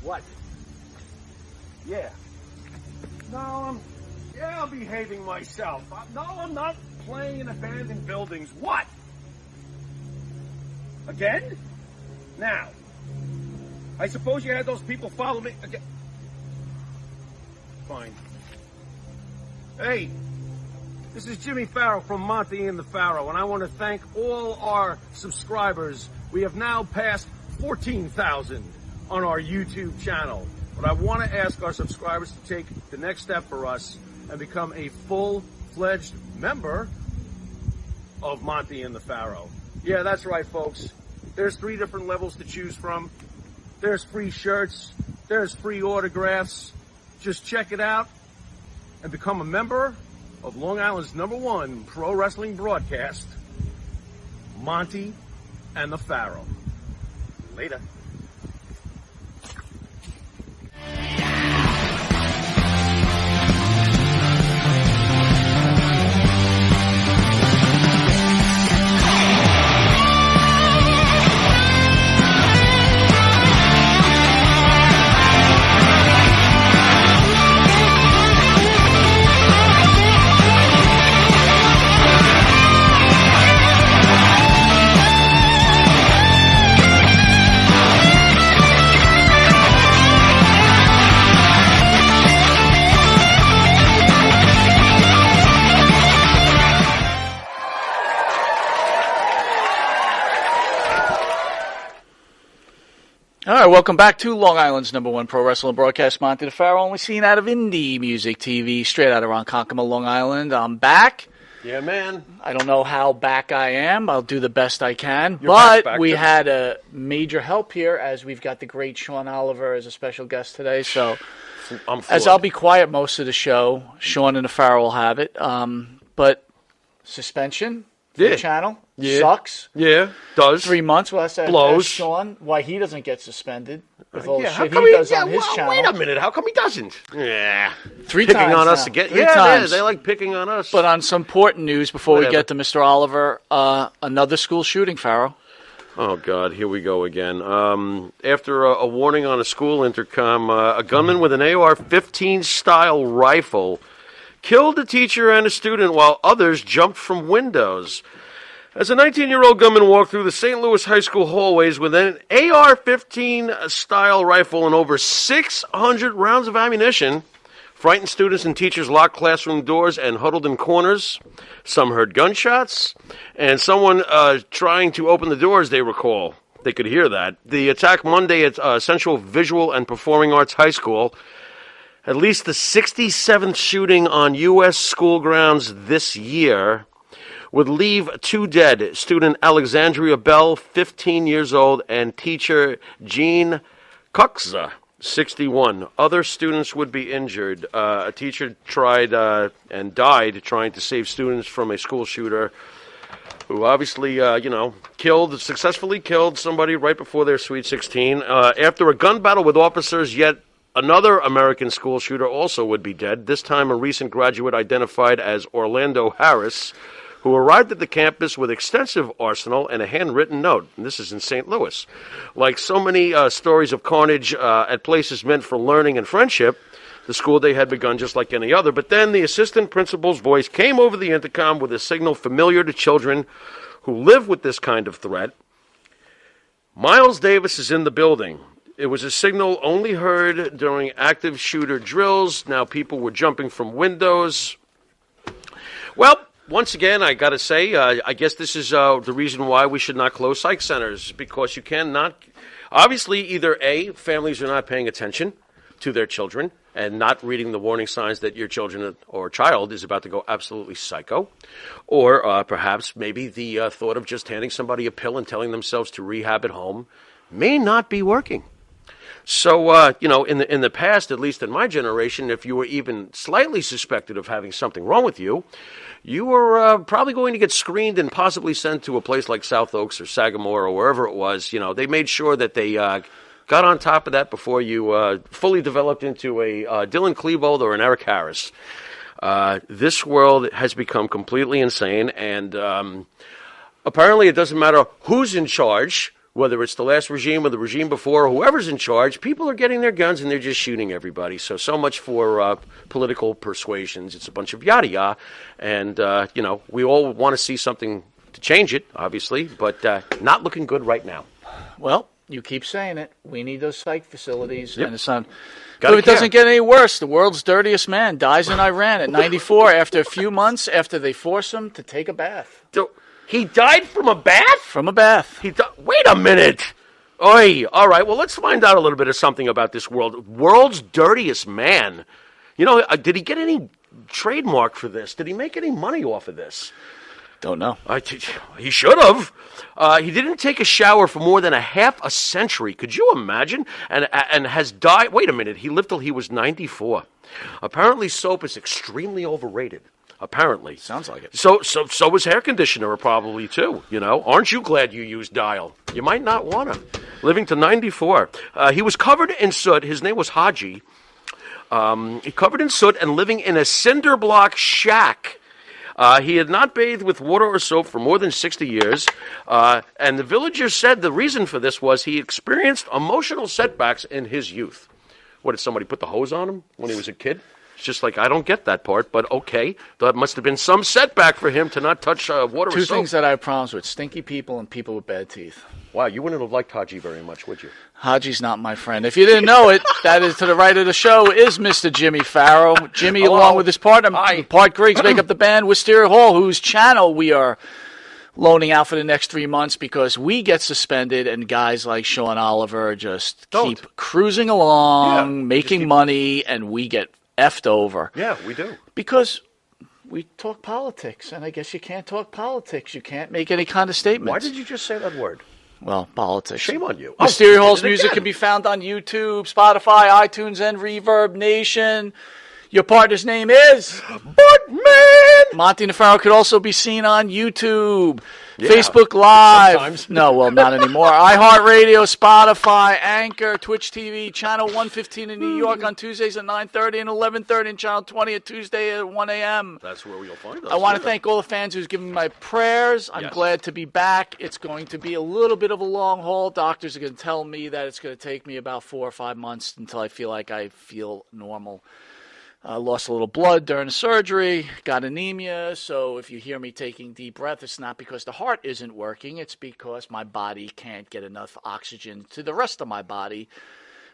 What? Yeah. No, I'm behaving myself. No, I'm not playing in abandoned buildings. What? Again? Now, I suppose you had those people follow me again. Fine. Hey, this is Jimmy Farrow from Monte The Pharoah, and I want to thank all our subscribers. We have now passed 14,000 on our YouTube channel. But I want to ask our subscribers to take the next step for us and become a full-fledged member of Monte The Pharoah. Yeah, that's right, folks. There's 3 different levels to choose from. There's free shirts. There's free autographs. Just check it out and become a member of Long Island's #1 pro wrestling broadcast, Monte The Pharoah. Later. All right, welcome back to Long Island's #1 pro wrestling broadcast, Monte The Pharoah, only seen out of indie music TV, straight out of Ronkonkoma, Long Island. I'm back. Yeah, man. I don't know how back I am. I'll do the best I can. You're but we had a major help here, as we've got the great Sean Oliver as a special guest today. So as I'll be quiet most of the show, Sean and the Pharoah will have it. But suspension for the channel sucks. Yeah, does. 3 months. Well, that's blows. Sean, why he doesn't get suspended with all the how shit come he does on his channel. Wait a minute. How come he doesn't? Yeah. 3 picking times on now. us again. 3 Yeah, times. they like picking on us. But on some important news, before Whatever. we get to Mr. Oliver, another school shooting, Pharoah. Oh, God, here we go again. After a warning on a school intercom, a gunman with an AR-15 style rifle killed a teacher and a student while others jumped from windows. As a 19-year-old gunman walked through the St. Louis high school hallways with an AR-15 style rifle and over 600 rounds of ammunition, frightened students and teachers locked classroom doors and huddled in corners. Some heard gunshots, and someone trying to open the doors, they recall. They could hear that. The attack Monday at Central Visual and Performing Arts High School, at least the 67th shooting on U.S. school grounds this year, would leave 2 dead. Student Alexandria Bell, 15 years old, and teacher Jean Coxa, 61. Other students would be injured. A teacher tried and died trying to save students from a school shooter who obviously, successfully killed somebody right before their Sweet 16. After a gun battle with officers, yet another American school shooter also would be dead, this time a recent graduate identified as Orlando Harris, who arrived at the campus with extensive arsenal and a handwritten note. And this is in St. Louis. Like so many stories of carnage at places meant for learning and friendship, the school day had begun just like any other. But then the assistant principal's voice came over the intercom with a signal familiar to children who live with this kind of threat. Miles Davis is in the building. It was a signal only heard during active shooter drills. Now people were jumping from windows. Well, once again, I got to say, I guess this is the reason why we should not close psych centers, because you cannot, obviously, either A, families are not paying attention to their children and not reading the warning signs that your children or child is about to go absolutely psycho, or perhaps maybe the thought of just handing somebody a pill and telling themselves to rehab at home may not be working. So, in the past, at least in my generation, if you were even slightly suspected of having something wrong with you, you were probably going to get screened and possibly sent to a place like South Oaks or Sagamore or wherever it was. You know, they made sure that they got on top of that before you fully developed into a Dylan Klebold or an Eric Harris. This world has become completely insane, and apparently it doesn't matter who's in charge. whether it's the last regime or the regime before, or whoever's in charge, people are getting their guns and they're just shooting everybody. So much for political persuasions. It's a bunch of yada yada. And, we all want to see something to change it, obviously, but not looking good right now. Well, you keep saying it. We need those psych facilities. Yep. And it's not. If it doesn't get any worse, the world's dirtiest man dies in Iran at 94 after a few months after they force him to take a bath. He died from a bath? From a bath. Wait a minute. Oi. All right, well, let's find out a little bit of something about this world's dirtiest man. Did he get any trademark for this? Did he make any money off of this? Don't know. He should have. He didn't take a shower for more than half a century. Could you imagine? And has died. Wait a minute. He lived till he was 94. Apparently, soap is extremely overrated. Apparently. Sounds like it. So is hair conditioner probably too. Aren't you glad you used Dial? You might not want to. Living to 94. He was covered in soot. His name was Haji. He covered in soot and living in a cinder block shack. He had not bathed with water or soap for more than 60 years, and the villagers said the reason for this was he experienced emotional setbacks in his youth. What, did somebody put the hose on him when he was a kid? It's just like, I don't get that part, but okay. That must have been some setback for him to not touch water or soap. Two things that I have problems with, stinky people and people with bad teeth. Wow, you wouldn't have liked Haji very much, would you? Haji's not my friend. If you didn't know it, that is to the right of the show is Mr. Jimmy Pharoah. Jimmy, along with his partner, Part Griggs, make up the band Wisteria Hall, whose channel we are loaning out for the next 3 months because we get suspended and guys like Sean Oliver just keep cruising along, making money, and we get effed over. Yeah, we do. Because we talk politics, and I guess you can't talk politics. You can't make any kind of statements. Why did you just say that word? Well, politics. Shame on you. Wisteria Hall's music can be found on YouTube, Spotify, iTunes, and Reverb Nation. Your partner's name is Buttman. Monte The Pharoah could also be seen on YouTube, Facebook Live. Sometimes. No, well, not anymore. iHeartRadio, Spotify, Anchor, Twitch TV, Channel 115 in New York on Tuesdays at 9:30 and 11:30, and Channel 20 at Tuesday at 1 a.m. That's where you'll find us. I want to thank all the fans who's given me my prayers. I'm glad to be back. It's going to be a little bit of a long haul. Doctors are going to tell me that it's going to take me about 4 or 5 months until I feel normal. Lost a little blood during the surgery, got anemia, so if you hear me taking deep breath, it's not because the heart isn't working, it's because my body can't get enough oxygen to the rest of my body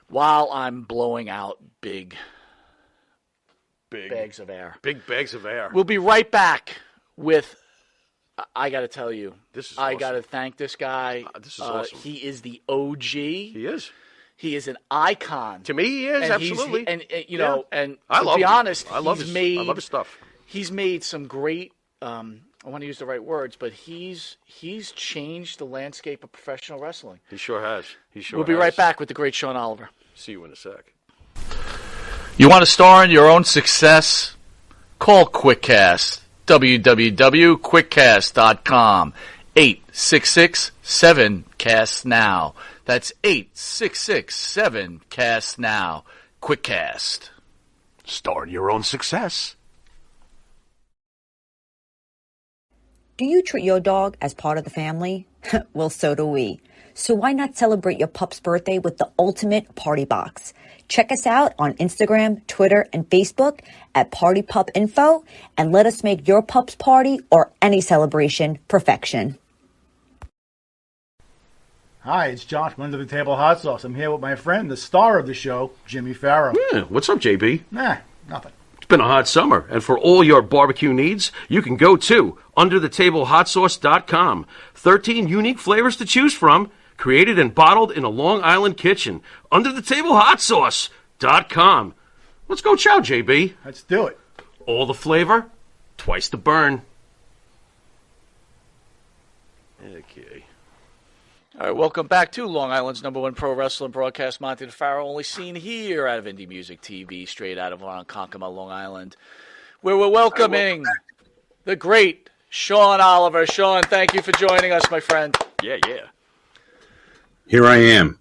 while I'm blowing out big bags of air. Big bags of air. We'll be right back with, I got to tell you, I got to thank this guy. This is awesome. He is the OG. He is. He is an icon. To me, he is, absolutely. And to be honest, I love his stuff. He's made some great, I want to use the right words, but he's changed the landscape of professional wrestling. He sure has. We'll be right back with the great Sean Oliver. See you in a sec. You want to star in your own success? Call QuickCast. www.quickcast.com. 866-7-CAST-NOW. That's 866-7-CAST-NOW. QuickCast. Start your own success. Do you treat your dog as part of the family? Well, so do we. So why not celebrate your pup's birthday with the ultimate party box? Check us out on Instagram, Twitter, and Facebook at Party Pup Info, and let us make your pup's party or any celebration perfection. Hi, it's Josh from Under the Table Hot Sauce. I'm here with my friend, the star of the show, Jimmy Pharoah. Yeah, what's up, JB? Nah, nothing. It's been a hot summer, and for all your barbecue needs, you can go to UnderTheTableHotSauce.com. 13 unique flavors to choose from, created and bottled in a Long Island kitchen. UnderTheTableHotSauce.com. Let's go chow, JB. Let's do it. All the flavor, twice the burn. Okay. All right, welcome back to Long Island's #1 pro wrestling broadcast, Monte The Pharoah, only seen here out of Indie Music TV, straight out of Ronkonkoma, Long Island, where we're welcoming the great Sean Oliver. Sean, thank you for joining us, my friend. Yeah. Here I am.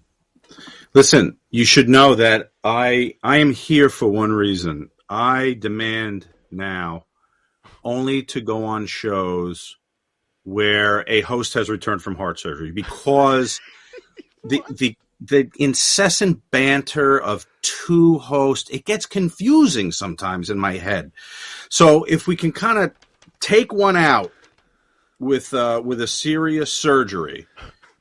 Listen, you should know that I am here for one reason. I demand now only to go on shows where a host has returned from heart surgery, because the incessant banter of two hosts, it gets confusing sometimes in my head. So if we can kind of take one out with a serious surgery,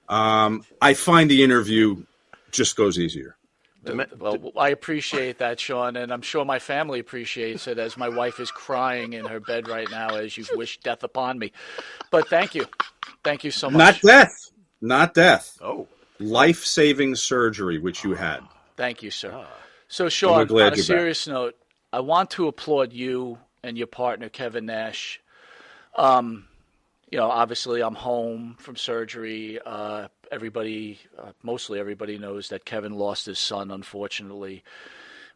I find the interview just goes easier. Well, I appreciate that, Sean, and I'm sure my family appreciates it as my wife is crying in her bed right now as you've wished death upon me. But thank you. Thank you so much. Not death. Oh. Life-saving surgery, which you had. Thank you, sir. So, Sean, on a serious note, I want to applaud you and your partner, Kevin Nash. Obviously I'm home from surgery. Mostly everybody knows that Kevin lost his son, unfortunately,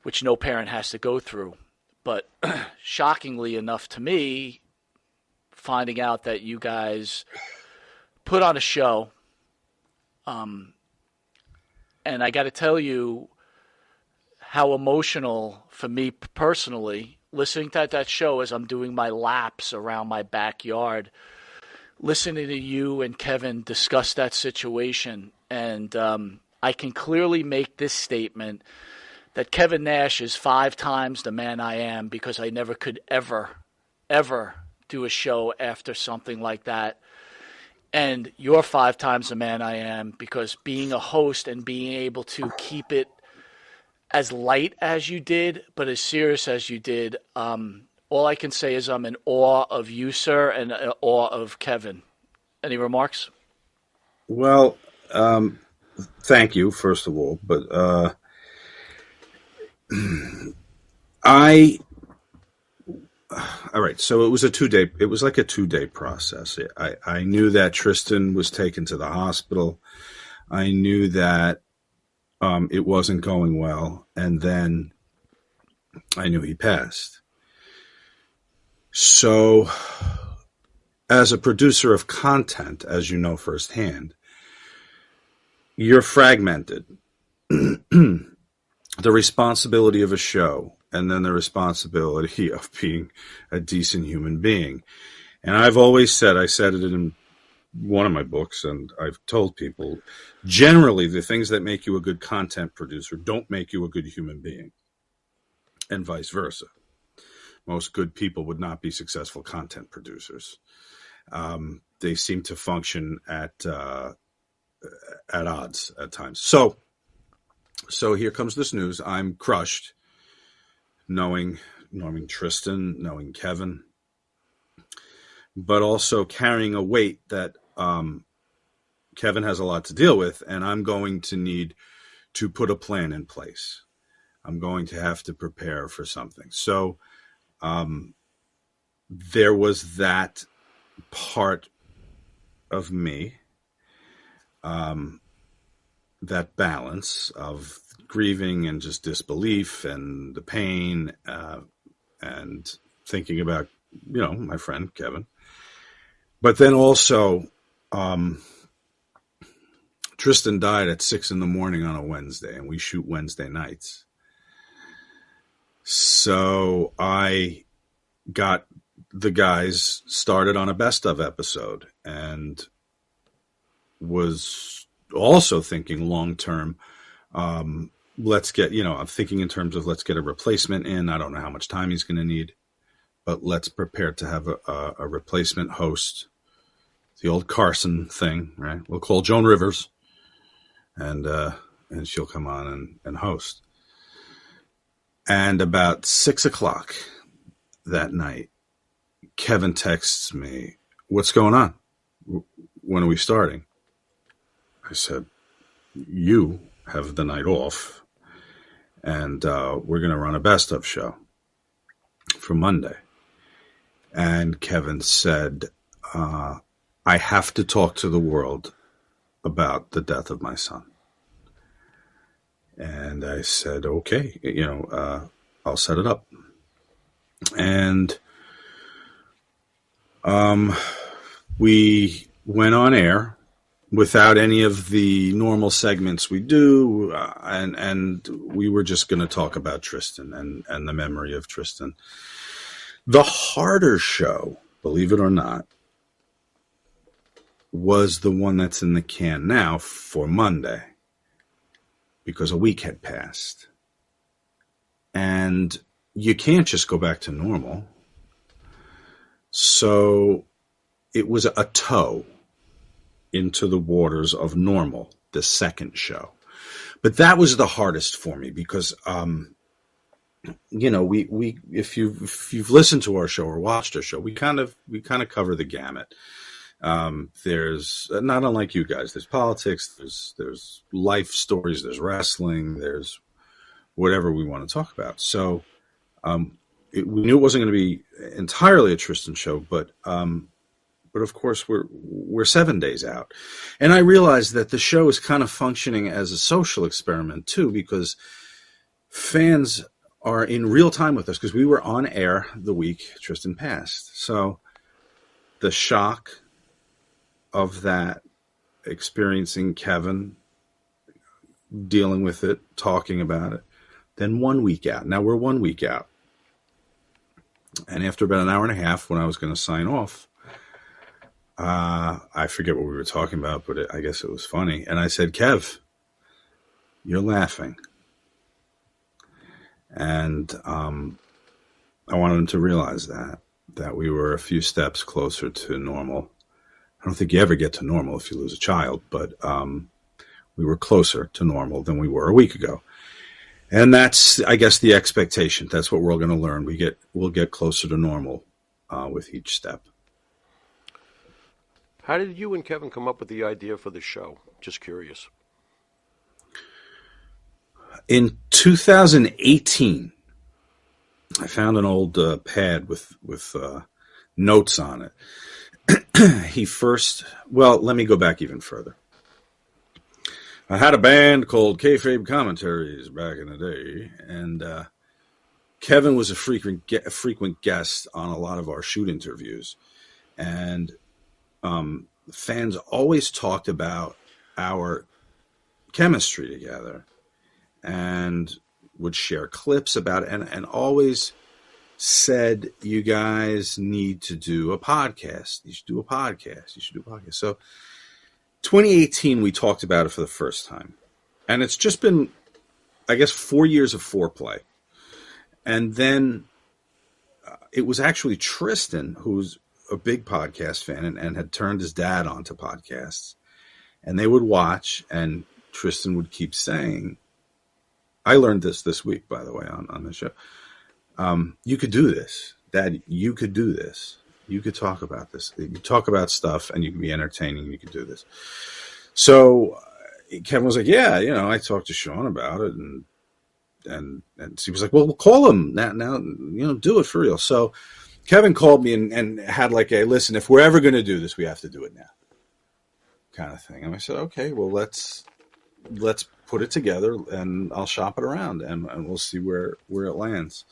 which no parent has to go through. But shockingly enough to me, finding out that you guys put on a show, and I got to tell you how emotional for me personally, listening to that show as I'm doing my laps around my backyard, listening to you and Kevin discuss that situation. And I can clearly make this statement that Kevin Nash is 5 times the man I am, because I never could ever do a show after something like that. And you're 5 times the man I am, because being a host and being able to keep it as light as you did, but as serious as you did, all I can say is I'm in awe of you, sir, and in awe of Kevin. Any remarks? Well, thank you, first of all. But all right, so it was like a 2-day process. I knew that Tristan was taken to the hospital. I knew that it wasn't going well. And then I knew he passed. So as a producer of content, as you know firsthand, you're fragmented. The responsibility of a show, and then the responsibility of being a decent human being. And I've always said, I said it in one of my books, and I've told people, generally the things that make you a good content producer don't make you a good human being, and vice versa. Most good people would not be successful content producers. They seem to function at odds at times. So here comes this news. I'm crushed, knowing Tristan, knowing Kevin, but also carrying a weight that Kevin has a lot to deal with, and I'm going to need to put a plan in place. I'm going to have to prepare for something. So there was that part of me, that balance of grieving and just disbelief and the pain, and thinking about, my friend Kevin. But then also, Tristan died at 6 a.m. on a Wednesday, and we shoot Wednesday nights. So I got the guys started on a best of episode, and was also thinking long term. Let's get, I'm thinking in terms of let's get a replacement in. I don't know how much time he's going to need, but let's prepare to have a replacement host. The old Carson thing, right? We'll call Joan Rivers, and she'll come on and host. And about 6:00 that night, Kevin texts me, "What's going on? When are we starting?" I said, "You have the night off, and we're going to run a best of show for Monday." And Kevin said, "I have to talk to the world about the death of my son." And I said, "Okay, I'll set it up." And we went on air without any of the normal segments we do, and we were just going to talk about Tristan and the memory of Tristan. The harder show, believe it or not, was the one that's in the can now for Monday. because a week had passed. And you can't just go back to normal. So it was a toe into the waters of normal, the second show. But that was the hardest for me because, we if you've listened to our show or watched our show, we kind of cover the gamut. There's not unlike you guys. There's politics. There's life stories. There's wrestling. There's whatever we want to talk about. So we knew it wasn't going to be entirely a Tristan show, but of course we're 7 days out, and I realized that the show is kind of functioning as a social experiment too, because fans are in real time with us because we were on air the week Tristan passed. So the shock of that, experiencing Kevin, dealing with it, talking about it, then 1 week out. Now we're 1 week out. And after about an hour and a half, when I was going to sign off, I forget what we were talking about, but I guess it was funny. And I said, Kev, you're laughing. And I wanted him to realize that we were a few steps closer to normal. I don't think you ever get to normal if you lose a child, but we were closer to normal than we were a week ago. And that's, I guess, the expectation. That's what we're all going to learn. We'll get closer to normal with each step. How did you and Kevin come up with the idea for the show? Just curious. In 2018, I found an old pad with notes on it. Let me go back even further. I had a band called Kayfabe Commentaries back in the day, and Kevin was a frequent guest on a lot of our shoot interviews, and fans always talked about our chemistry together and would share clips about it, and always said, you guys need to do a podcast. You should do a podcast. So 2018, we talked about it for the first time. And it's just been, I guess, 4 years of foreplay. And then it was actually Tristan, who's a big podcast fan and had turned his dad onto podcasts. And they would watch, and Tristan would keep saying, I learned this week, by the way, on the show. You could do this, Dad. You could do this. You could talk about this. You could talk about stuff, and you could be entertaining. You could do this. So Kevin was like, "Yeah, I talked to Sean about it," and he was like, "Well, we'll call him now. Do it for real." So Kevin called me and had like a listen. If we're ever going to do this, we have to do it now, kind of thing. And I said, "Okay, well, let's put it together, and I'll shop it around, and we'll see where it lands.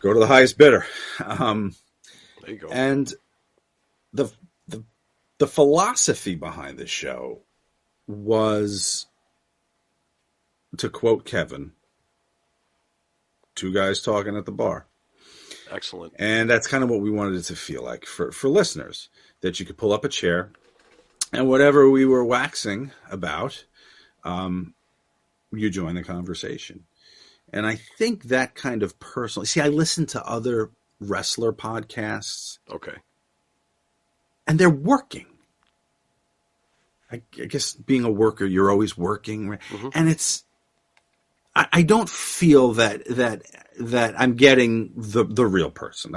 Go to the highest bidder." There you go. And the philosophy behind the show was, to quote Kevin, two guys talking at the bar. Excellent. And that's kind of what we wanted it to feel like for listeners, that you could pull up a chair and whatever we were waxing about, you join the conversation. And I think that kind of personally, I listen to other wrestler podcasts. Okay. And they're working. I guess being a worker, you're always working. Right? Mm-hmm. And I don't feel that I'm getting the real person.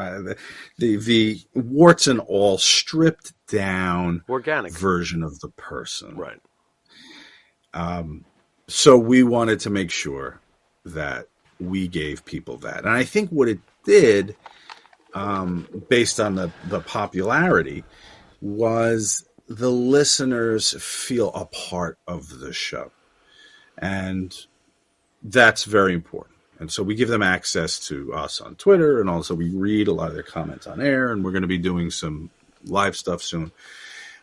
The warts and all stripped down organic version of the person. Right. So we wanted to make sure that we gave people that. And I think what it did, based on the popularity, was the listeners feel a part of the show. And that's very important. And so we give them access to us on Twitter, and also we read a lot of their comments on air, and we're going to be doing some live stuff soon.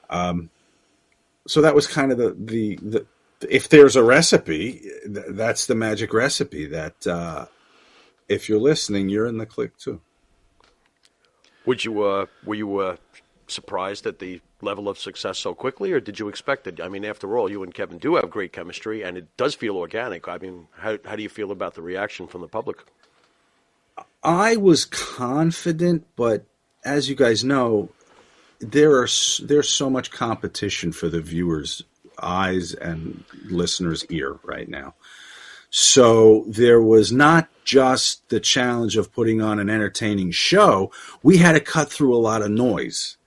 So that was kind of the if there's a recipe, that's the magic recipe that if you're listening, you're in the click too. Were you surprised at the level of success so quickly, or did you expect it? I mean, after all, you and Kevin do have great chemistry, and it does feel organic. I mean, how do you feel about the reaction from the public? I was confident, but as you guys know, there's so much competition for the viewers' eyes and listeners' ear right now. So there was not just the challenge of putting on an entertaining show. We had to cut through a lot of noise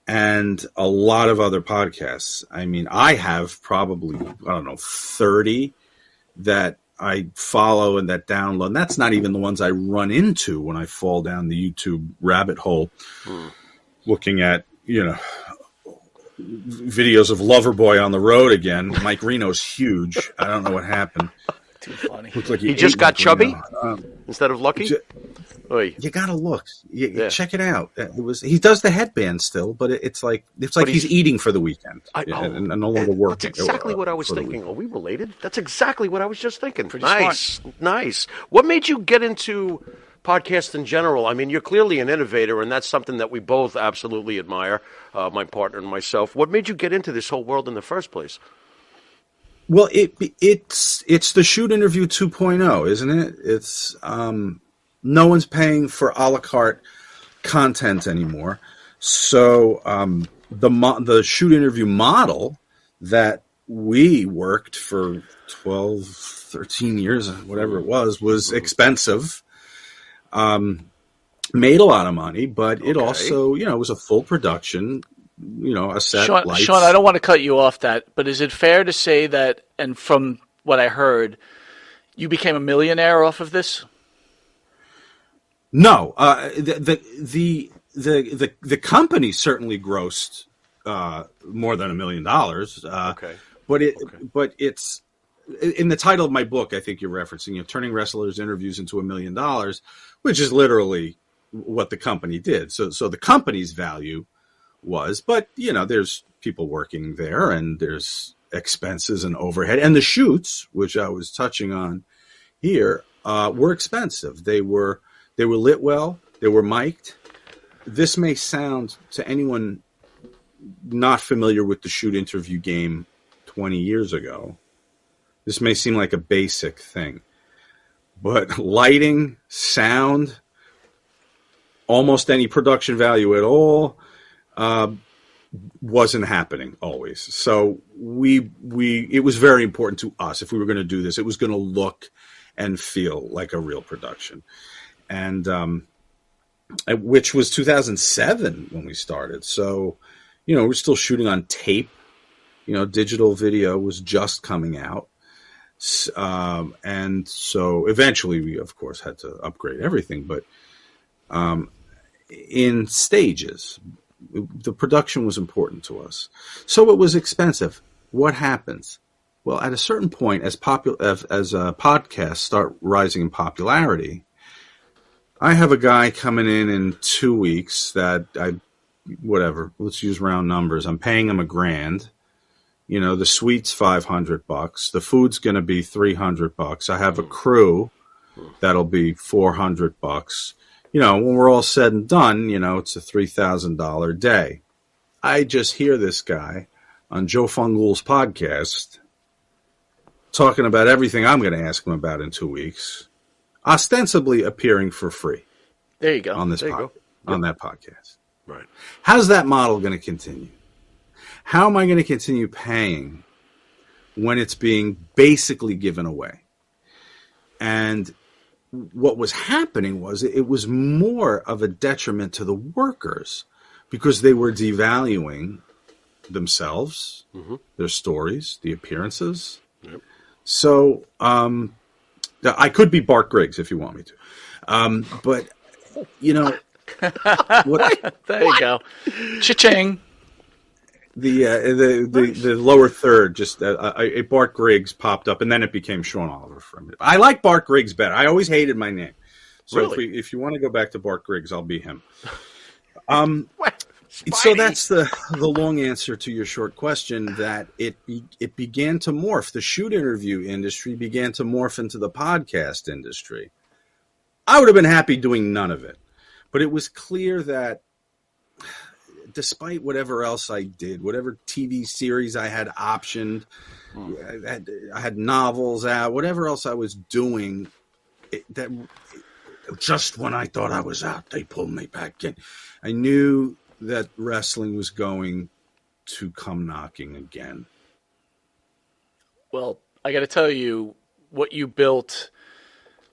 and a lot of other podcasts. I mean, I have probably, 30 that I follow and that download. And that's not even the ones I run into when I fall down the YouTube rabbit hole looking at, videos of Loverboy on the road again. Mike Reno's huge. I don't know what happened. Too funny. Looks like he just got chubby instead of lucky. You gotta look. Check it out. He does the headband still, but it's like he's eating for the weekend and no longer working. That's exactly what I was thinking. Are we related? That's exactly what I was just thinking. Pretty nice. What made you get into podcasts in general? I mean, you're clearly an innovator, and that's something that we both absolutely admire, my partner and myself. What made you get into this whole world in the first place? Well, it's the Shoot Interview 2.0, isn't it? It's no one's paying for a la carte content anymore. So the Shoot Interview model that we worked for 12, 13 years, whatever it was expensive. Made a lot of money, but it also, it was a full production, a set. Sean, I don't want to cut you off but is it fair to say that, and from what I heard, you became a millionaire off of this? No, the company certainly grossed more than $1 million. But it's in the title of my book. I think you're referencing, turning wrestlers' interviews into $1 million, which is literally what the company did. So the company's value was, but there's people working there, and there's expenses and overhead, and the shoots, which I was touching on here, were expensive. They were lit well. They were mic'd. This may sound to anyone not familiar with the Shoot Interview game 20 years ago, this may seem like a basic thing, but lighting, sound, almost any production value at all, wasn't happening always. So it was very important to us. If we were going to do this, it was going to look and feel like a real production. And which was 2007 when we started. So, we're still shooting on tape. Digital video was just coming out. And so eventually we, of course, had to upgrade everything. But in stages, the production was important to us. So it was expensive. What happens? Well, at a certain point, as podcasts start rising in popularity, I have a guy coming in 2 weeks that let's use round numbers. I'm paying him $1,000. The suite's $500. The food's going to be $300. I have a crew that'll be $400. When we're all said and done, it's a $3,000 day. I just hear this guy on Joe Fungul's podcast talking about everything I'm going to ask him about in 2 weeks, ostensibly appearing for free. There you go. On that podcast. Right. How's that model going to continue? How am I going to continue paying when it's being basically given away? And what was happening was it was more of a detriment to the workers because they were devaluing themselves, their stories, the appearances. Yep. So I could be Bart Griggs if you want me to. But, there you go. Cha-ching. The lower third, just a Bart Griggs popped up, and then it became Sean Oliver for a minute. I like Bart Griggs better. I always hated my name. So really? if you want to go back to Bart Griggs, I'll be him. So that's the long answer to your short question, that it began to morph. The Shoot Interview industry began to morph into the podcast industry. I would have been happy doing none of it. But it was clear that despite whatever else I did, whatever TV series I had optioned, I had novels out, whatever else I was doing, just when I thought I was out, they pulled me back in. I knew that wrestling was going to come knocking again. Well, I got to tell you, what you built,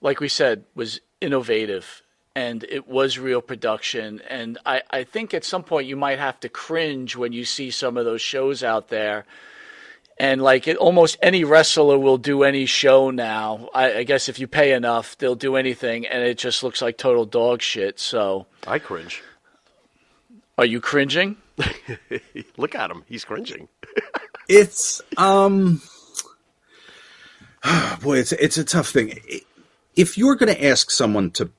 like we said, was innovative, and it was real production. And I think at some point you might have to cringe when you see some of those shows out there. And like almost any wrestler will do any show now. I guess if you pay enough, they'll do anything, and it just looks like total dog shit. So I cringe. Are you cringing? Look at him. He's cringing. It's boy, it's a tough thing. If you're going to ask someone to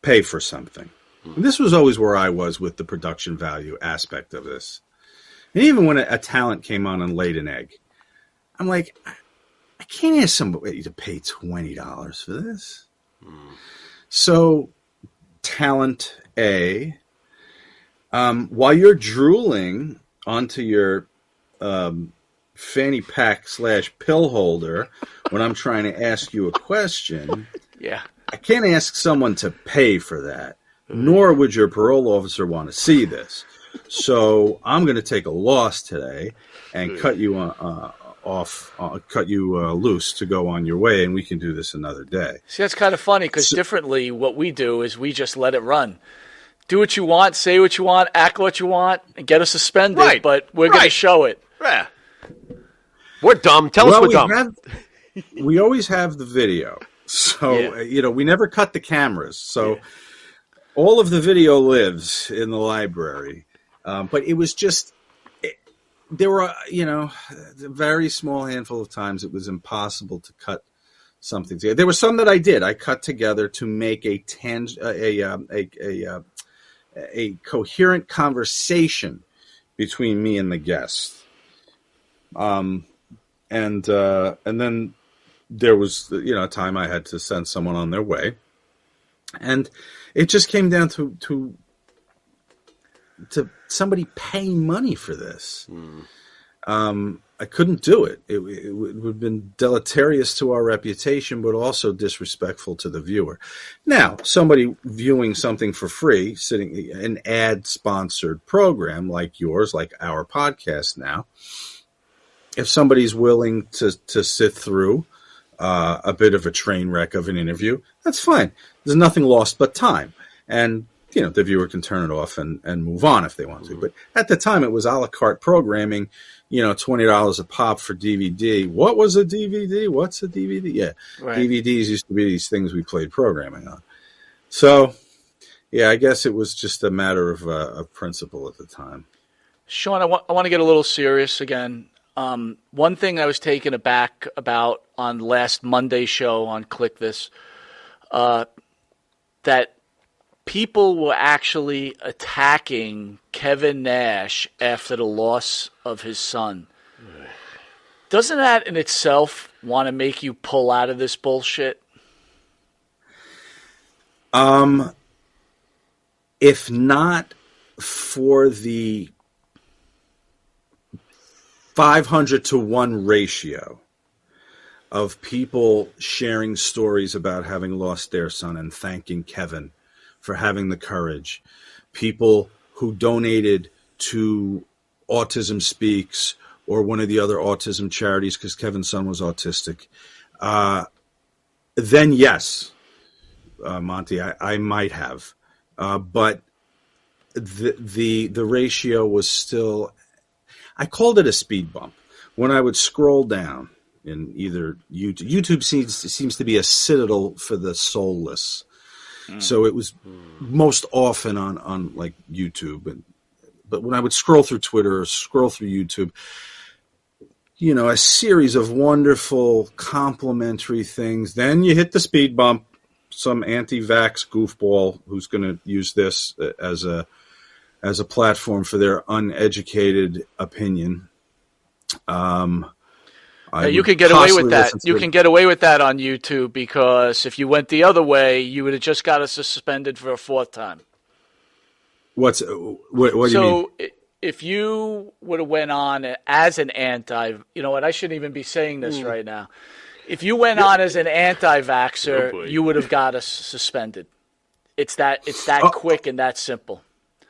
pay for something, and this was always where I was with the production value aspect of this. And even when a talent came on and laid an egg, I'm like, I can't ask somebody to pay $20 for this. So, talent A, while you're drooling onto your fanny pack / pill holder when I'm trying to ask you a question, yeah, I can't ask someone to pay for that, nor would your parole officer want to see this. So I'm going to take a loss today and cut you loose to go on your way, and we can do this another day. See, that's kind of funny because differently, what we do is we just let it run. Do what you want, say what you want, act what you want, and get us suspended. Right. But we're going to show it. Yeah. We're dumb. Tell us we're dumb. We always have the video, so we never cut the cameras. So all of the video lives in the library. But it was just, there were, a very small handful of times it was impossible to cut something together. There were some that I did. I cut together to make a coherent conversation between me and the guest. And then there was, a time I had to send someone on their way. And it just came down to somebody paying money for this. I couldn't do it. It would have been deleterious to our reputation, but also disrespectful to the viewer. Now, somebody viewing something for free, sitting an ad-sponsored program like yours, like our podcast now, if somebody's willing to sit through a bit of a train wreck of an interview, that's fine. There's nothing lost but time. And the viewer can turn it off and move on if they want to. But at the time, it was a la carte programming, $20 a pop for DVD. What was a DVD? What's a DVD? Yeah, right. DVDs used to be these things we played programming on. So, I guess it was just a matter of principle at the time. Sean, I want to get a little serious again. One thing I was taken aback about on last Monday's show on Click This, that people were actually attacking Kevin Nash after the loss of his son. Doesn't that in itself want to make you pull out of this bullshit? If not for the 500-to-1 ratio of people sharing stories about having lost their son and thanking Kevin for having the courage, people who donated to Autism Speaks or one of the other autism charities because Kevin's son was autistic, then yes, Monty, I might have. But the ratio was still, I called it a speed bump. When I would scroll down in either YouTube seems to be a citadel for the soulless. So it was most often on like YouTube, but when I would scroll through Twitter or scroll through YouTube, a series of wonderful complimentary things. Then you hit the speed bump, some anti-vax goofball who's going to use this as a platform for their uneducated opinion. You can get away with that. You can get away with that on YouTube because if you went the other way, you would have just got us suspended for a fourth time. What do you mean? If you would have went on as an you know what? I shouldn't even be saying this right now. If you went on as an anti-vaxxer, you would have got us suspended. It's that quick and that simple.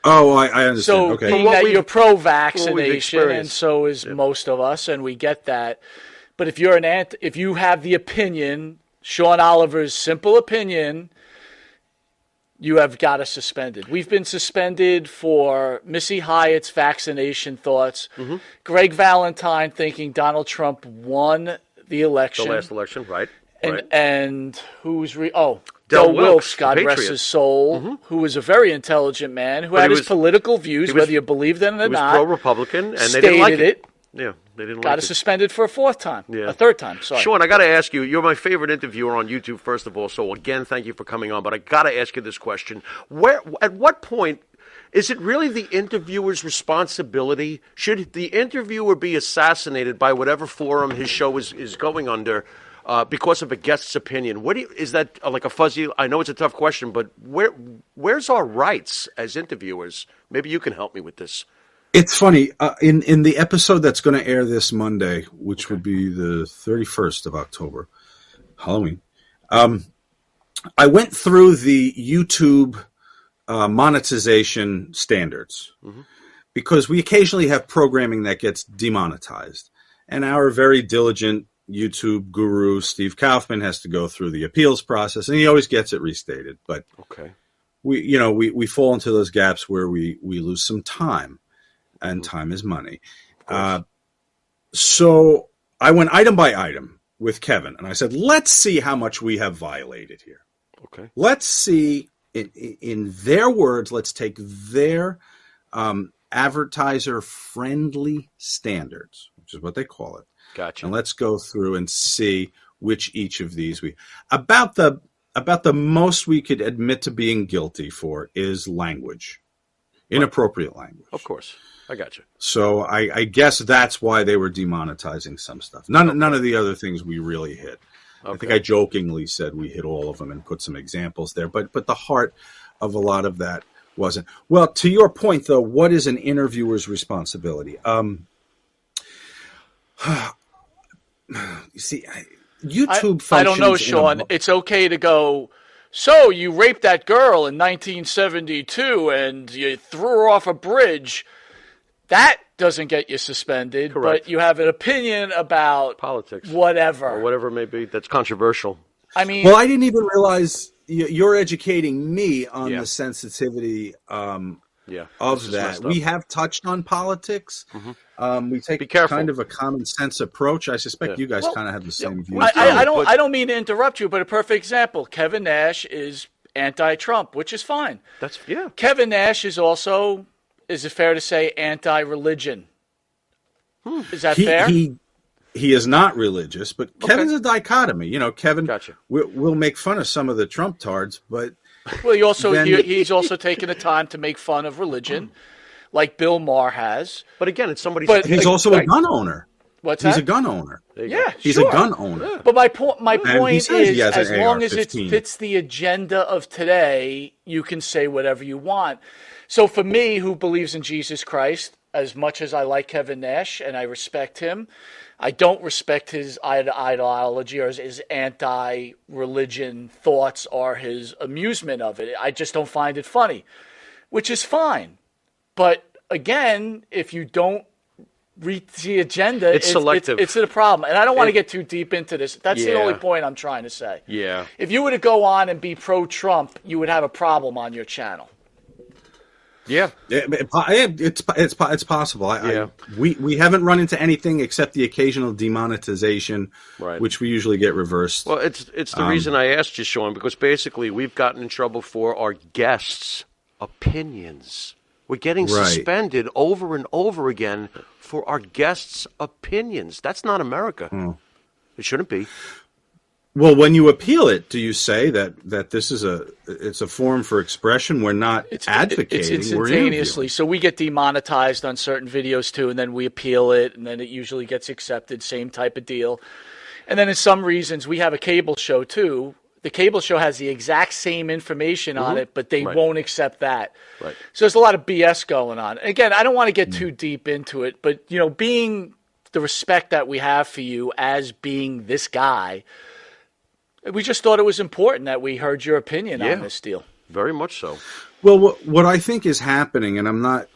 Oh, I understand. So Okay. being that you're pro-vaccination, and so is most of us, and we get that. But if you're if you have the opinion, Sean Oliver's simple opinion, you have got us suspended. We've been suspended for Missy Hyatt's vaccination thoughts, Greg Valentine thinking Donald Trump won the election. The last election, right. And who's Del Wilkes, God rest his soul, who was a very intelligent man, who had his political views, whether you believed in it or not. He was pro-Republican, and they didn't like it. Yeah, they didn't like it. Got us suspended for a third time. Sorry. Sean, I got to ask you, you're my favorite interviewer on YouTube, first of all, so again, thank you for coming on, but I got to ask you this question. At what point is it really the interviewer's responsibility? Should the interviewer be assassinated by whatever forum his show is going under because of a guest's opinion? Is that like a fuzzy? I know it's a tough question, but where's our rights as interviewers? Maybe you can help me with this. It's funny. In the episode that's going to air this Monday, which would be the 31st of October, Halloween, I went through the YouTube monetization standards because we occasionally have programming that gets demonetized. And our very diligent YouTube guru, Steve Kaufman, has to go through the appeals process, and he always gets it restated. But we fall into those gaps where we lose some time. And time is money. So I went item by item with Kevin, and I said, let's see how much we have violated here. Okay. Let's see, in their words, let's take their advertiser-friendly standards, which is what they call it. Gotcha. And let's go through and see which each of these about the most we could admit to being guilty for is language, inappropriate language. Of course. I got you. So I guess that's why they were demonetizing some stuff. None of the other things we really hit. Okay. I think I jokingly said we hit all of them and put some examples there, but the heart of a lot of that wasn't. Well, to your point, though, what is an interviewer's responsibility? You see, YouTube functions. I don't know, Sean. It's okay to go, so you raped that girl in 1972 and you threw her off a bridge. That doesn't get you suspended, Correct. But you have an opinion about politics, whatever, or whatever it may be that's controversial. I mean, well, I didn't even realize you're educating me on the sensitivity of that. We have touched on politics. We take kind of a common sense approach. I suspect you guys kind of have the same view. I don't mean to interrupt you, but a perfect example: Kevin Nash is anti-Trump, which is fine. Kevin Nash is also. Is it fair to say anti-religion? Is that fair? He is not religious, but Kevin's a dichotomy. You know, Kevin will make fun of some of the Trump tards, but he's also taken the time to make fun of religion, like Bill Maher has. But again, it's somebody's. But he's also a gun owner. What's that? He's a gun owner. He's a gun owner. Yeah. But my point is, as long as it AR-15. fits the agenda of today, you can say whatever you want. So for me, who believes in Jesus Christ, as much as I like Kevin Nash and I respect him, I don't respect his ideology or his anti-religion thoughts or his amusement of it. I just don't find it funny, which is fine. But again, if you don't read the agenda, it's selective. It's a problem. And I don't want to get too deep into this. That's the only point I'm trying to say. Yeah. If you were to go on and be pro-Trump, you would have a problem on your channel. Yeah, it's possible. We haven't run into anything except the occasional demonetization, which we usually get reversed. Well, it's the reason I asked you, Sean, because basically we've gotten in trouble for our guests' opinions. We're getting suspended over and over again for our guests' opinions. That's not America. It shouldn't be. Well, when you appeal it, do you say that this is it's a form for expression? We're not advocating. It's instantaneously. So we get demonetized on certain videos too, and then we appeal it, and then it usually gets accepted. Same type of deal. And then in some reasons, we have a cable show too. the cable show has the exact same information on it, but they Right. won't accept that. Right. So there's a lot of BS going on. Again, I don't want to get too deep into it, but being the respect that we have for you as being this guy, we just thought it was important that we heard your opinion on this deal. Very much so. Well, what I think is happening, and I'm not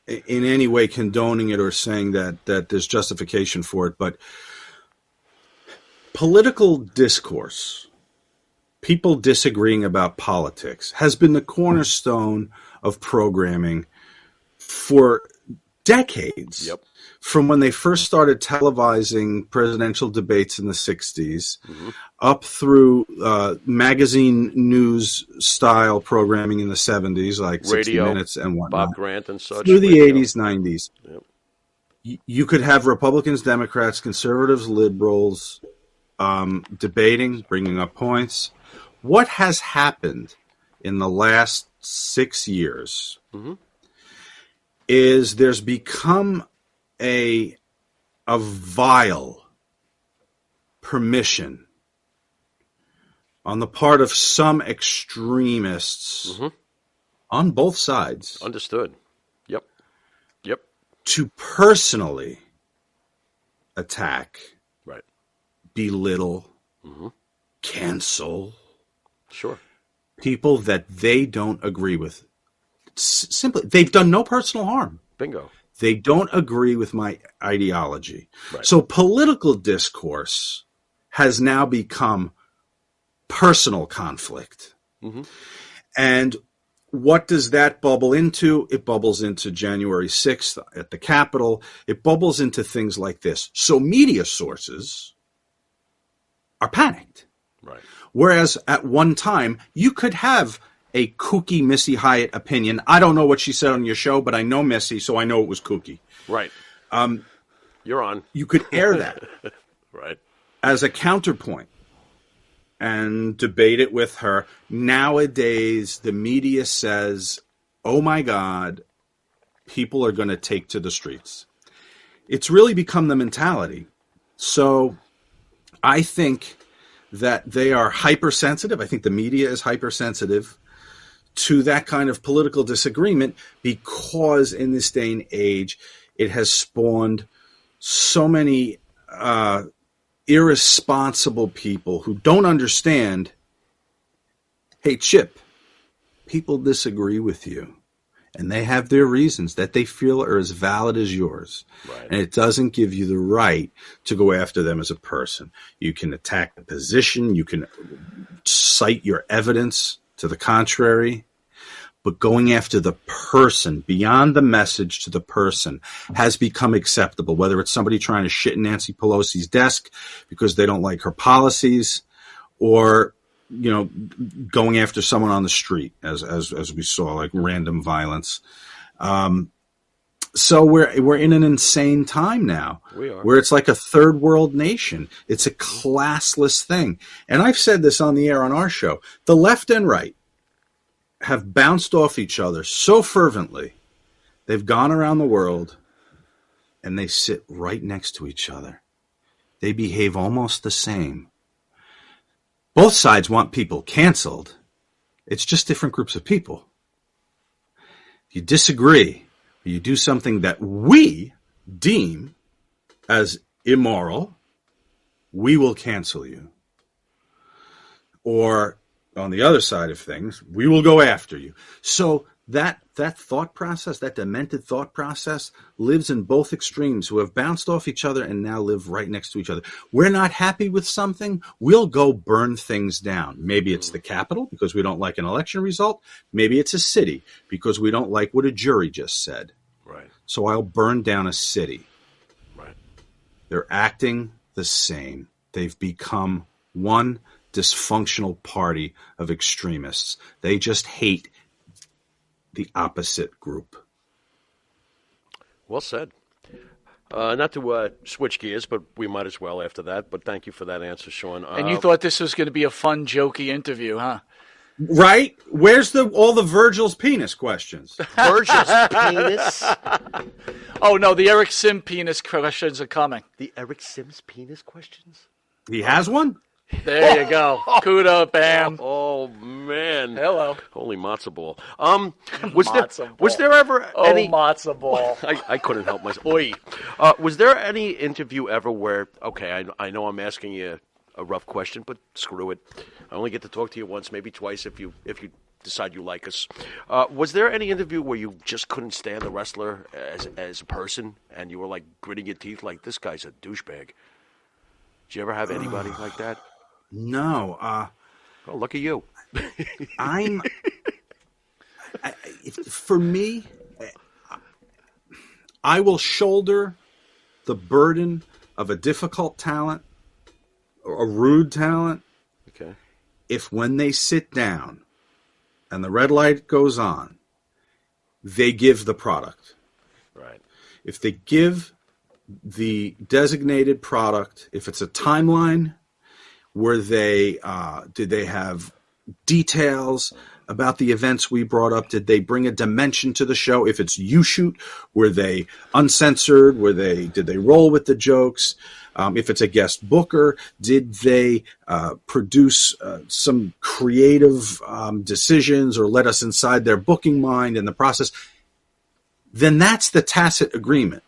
in any way condoning it or saying that there's justification for it, but political discourse, people disagreeing about politics, has been the cornerstone of programming for decades. Yep. From when they first started televising presidential debates in the 60s, up through magazine news style programming in the 70s, like 60 Radio, Minutes and whatnot. Bob Grant and such. Through the radio. 80s, 90s. Yep. You could have Republicans, Democrats, conservatives, liberals debating, bringing up points. What has happened in the last 6 years is there's become a vile permission on the part of some extremists on both sides Understood. Yep. to personally attack, Right. belittle, cancel Sure. people that they don't agree with. Simply, they've done no personal harm. Bingo. They don't agree with my ideology. Right. So political discourse has now become personal conflict. And what does that bubble into? It bubbles into January 6th at the Capitol. It bubbles into things like this. So media sources are panicked. Right. Whereas at one time, you could have a kooky Missy Hyatt opinion. I don't know what she said on your show, but I know Missy, so I know it was kooky. Right. You're on. You could air that Right. as a counterpoint and debate it with her. Nowadays, the media says, oh my God, people are going to take to the streets. It's really become the mentality. So I think that they are hypersensitive. I think the media is hypersensitive to that kind of political disagreement because in this day and age, it has spawned so many irresponsible people who don't understand, hey, Chip, people disagree with you. And they have their reasons that they feel are as valid as yours. Right. And it doesn't give you the right to go after them as a person. You can attack the position. You can cite your evidence to the contrary. But going after the person, beyond the message to the person, has become acceptable, whether it's somebody trying to shit in Nancy Pelosi's desk because they don't like her policies, or going after someone on the street, as we saw, like random violence. So we're in an insane time now. We are. Where it's like a third world nation. It's a classless thing. And I've said this on the air on our show. The left and right have bounced off each other so fervently. They've gone around the world and they sit right next to each other. They behave almost the same. Both sides want people canceled. It's just different groups of people. If you disagree, or you do something that we deem as immoral, we will cancel you. Or on the other side of things, we will go after you. So that thought process, that demented thought process, lives in both extremes who have bounced off each other and now live right next to each other. We're not happy with something, we'll go burn things down. Maybe it's the Capitol because we don't like an election result. Maybe it's a city because we don't like what a jury just said. Right. So I'll burn down a city. Right. They're acting the same. They've become one dysfunctional party of extremists. They just hate the opposite group. Well said. Not to switch gears, but we might as well after that. But thank you for that answer, Sean. And you thought this was going to be a fun, jokey interview, huh? Right? Where's all the Virgil's penis questions? Virgil's penis? Oh, no, the Eric Sim penis questions are coming. The Eric Sims penis questions? He has one? There you go. Kudo, bam. Oh man. Hello. Holy matzo ball. Was Matzo there ever any matzo ball. I couldn't help myself. Oi. Was there any interview ever where okay, I know I'm asking you a rough question, but screw it. I only get to talk to you once, maybe twice if you decide you like us. Was there any interview where you just couldn't stand the wrestler as a person and you were like gritting your teeth like this guy's a douchebag? Did you ever have anybody like that? No. Oh, look at you. For me, I will shoulder the burden of a difficult talent or a rude talent Okay. if when they sit down and the red light goes on, they give the product. Right. If they give the designated product, if it's a timeline, were they did they have details about the events we brought up? Did they bring a dimension to the show? If it's you shoot, were they uncensored? Did they roll with the jokes? If it's a guest booker, did they produce some creative decisions or let us inside their booking mind in the process? Then that's the tacit agreement.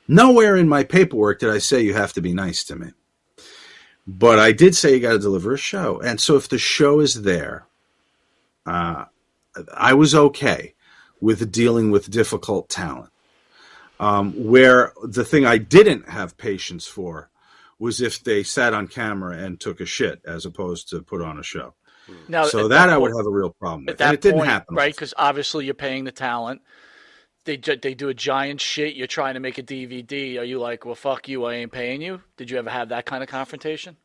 Nowhere in my paperwork did I say you have to be nice to me. But I did say you got to deliver a show. And so if the show is there, I was okay with dealing with difficult talent. Where the thing I didn't have patience for was if they sat on camera and took a shit as opposed to put on a show. Now, so that I would have a real problem with. At that and it didn't point, happen. right? Because obviously you're paying the talent. They do a giant shit. You're trying to make a DVD. Are you like, well, fuck you, I ain't paying you? Did you ever have that kind of confrontation?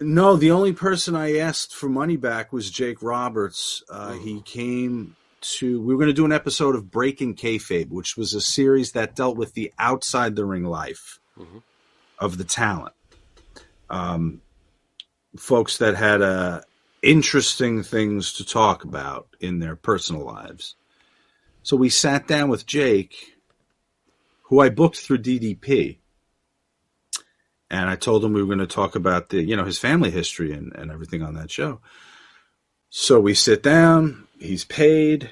No, the only person I asked for money back was Jake Roberts. He came we were going to do an episode of Breaking Kayfabe, which was a series that dealt with the outside the ring life of the talent. Folks that had interesting things to talk about in their personal lives. So we sat down with Jake, who I booked through DDP. And I told him we were going to talk about his family history and everything on that show. So we sit down, he's paid,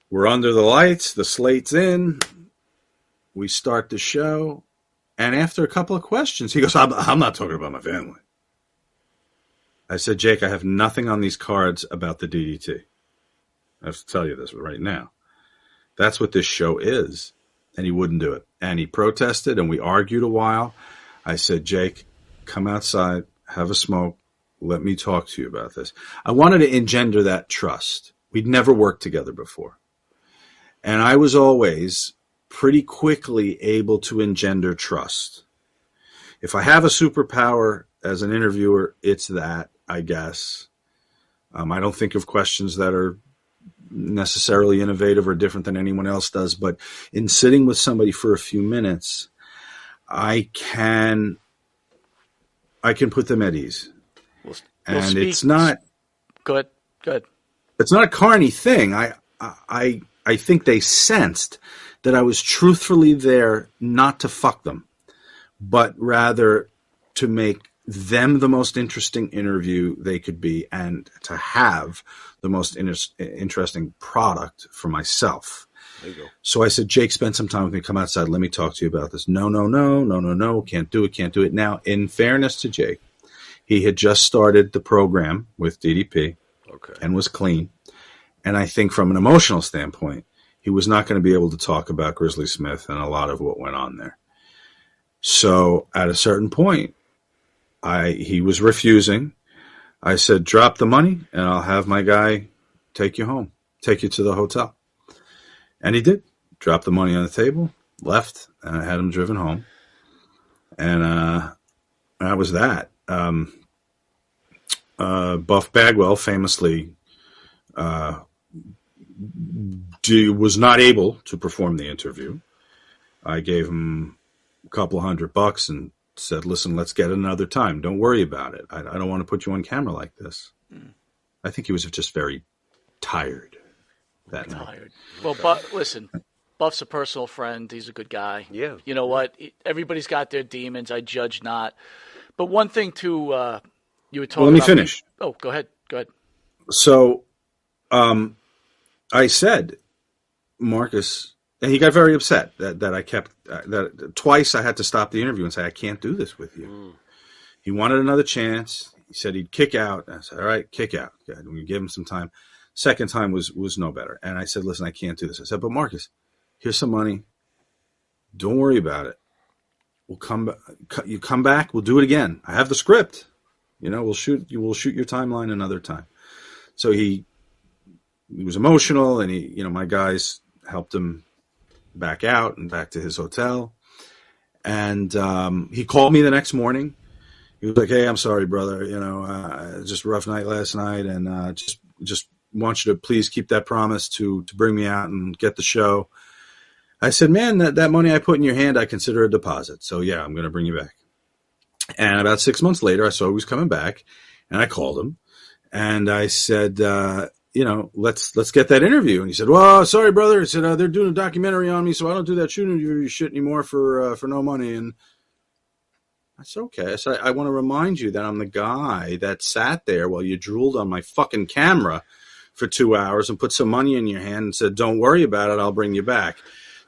we're under the lights, the slate's in, we start the show, and after a couple of questions, he goes, I'm not talking about my family. I said, Jake, I have nothing on these cards about the DDT. I have to tell you this right now. That's what this show is. And he wouldn't do it. And he protested, and we argued a while. I said, Jake, come outside, have a smoke, let me talk to you about this. I wanted to engender that trust. We'd never worked together before. And I was always pretty quickly able to engender trust. If I have a superpower as an interviewer, it's that, I guess. I don't think of questions that are necessarily innovative or different than anyone else does, but in sitting with somebody for a few minutes, I can put them at ease. And it's not good. It's not a carny thing. I think they sensed that I was truthfully there not to fuck them, but rather to make them the most interesting interview they could be and to have the most interesting product for myself. There you go. So I said, Jake, spend some time with me. Come outside. Let me talk to you about this. No. Can't do it. Now, in fairness to Jake, he had just started the program with DDP and was clean. And I think from an emotional standpoint, he was not going to be able to talk about Grizzly Smith and a lot of what went on there. So at a certain point, he was refusing. I said, drop the money and I'll have my guy take you home, take you to the hotel. And he did. Dropped the money on the table, left, and I had him driven home. And that was that. Buff Bagwell famously was not able to perform the interview. I gave him a couple $100 and said, listen, let's get it another time. Don't worry about it. I don't want to put you on camera like this. I think he was just very tired that night. Well, but listen, Buff's a personal friend. He's a good guy. Yeah. You know what? Everybody's got their demons. I judge not. But one thing to You were talking. Well, let me finish. Oh, go ahead. Go ahead. So, I said, Marcus, and he got very upset that I kept that twice. I had to stop the interview and say, I can't do this with you. He wanted another chance. He said he'd kick out. I said, all right, kick out. Good. We give him some time. Second time was no better. And I said, listen, I can't do this. I said, but Marcus, here's some money. Don't worry about it. We'll come. You come back. We'll do it again. I have the script. We'll shoot your timeline another time. So he was emotional, and my guys helped him back out and back to his hotel. And he called me the next morning. He was like, "Hey, I'm sorry, brother. Just a rough night last night, and just want you to please keep that promise to bring me out and get the show." I said, "Man, that money I put in your hand, I consider a deposit. So yeah, I'm going to bring you back." And about 6 months later, I saw he was coming back, and I called him, and I said, let's get that interview. And he said, "Well, sorry, brother." He said, "They're doing a documentary on me, so I don't do that shooting interview shit anymore for no money." And I said, "Okay." I said, "I want to remind you that I'm the guy that sat there while you drooled on my fucking camera for 2 hours and put some money in your hand and said, 'Don't worry about it, I'll bring you back.'"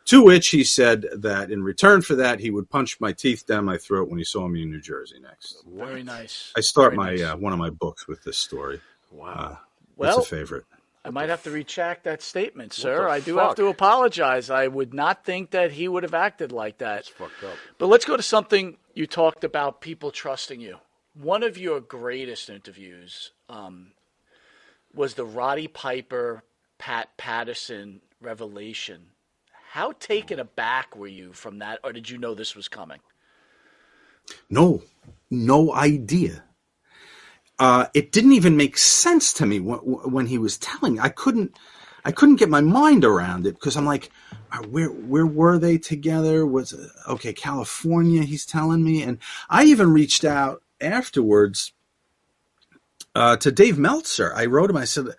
To which he said that in return for that, he would punch my teeth down my throat when he saw me in New Jersey next. Very nice. I start one of my books with this story. Wow. It's a favorite. I might have to retract that statement, sir. I do have to apologize. I would not think that he would have acted like that. That's fucked up. But let's go to something you talked about, people trusting you. One of your greatest interviews was the Roddy Piper, Pat Patterson revelation. How taken aback were you from that, or did you know this was coming? No idea. It didn't even make sense to me when he was telling. I couldn't get my mind around it because I'm like, where were they together? California? He's telling me, and I even reached out afterwards to Dave Meltzer. I wrote him. I said,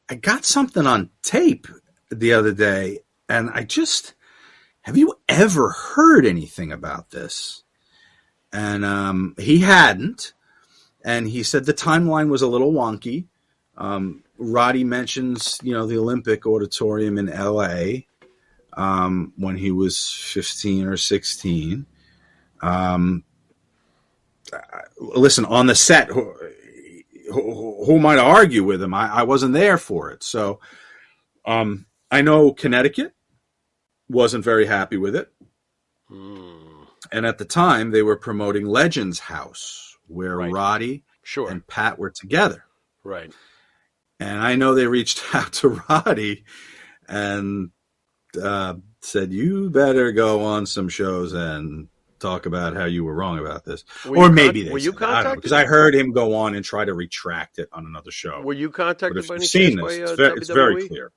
I got something on tape the other day. And have you ever heard anything about this? And he hadn't. And he said the timeline was a little wonky. Roddy mentions, the Olympic Auditorium in L.A. When he was 15 or 16. Listen, on the set, who am I to argue with him? I wasn't there for it. So I know Connecticut wasn't very happy with it. And at the time, they were promoting Legends House, where Roddy and Pat were together. Right. And I know they reached out to Roddy and said, "You better go on some shows and talk about how you were wrong about this." Or maybe they were you contacted? Because I heard him go on and try to retract it on another show. Were you contacted by any chance by WWE? It's very clear.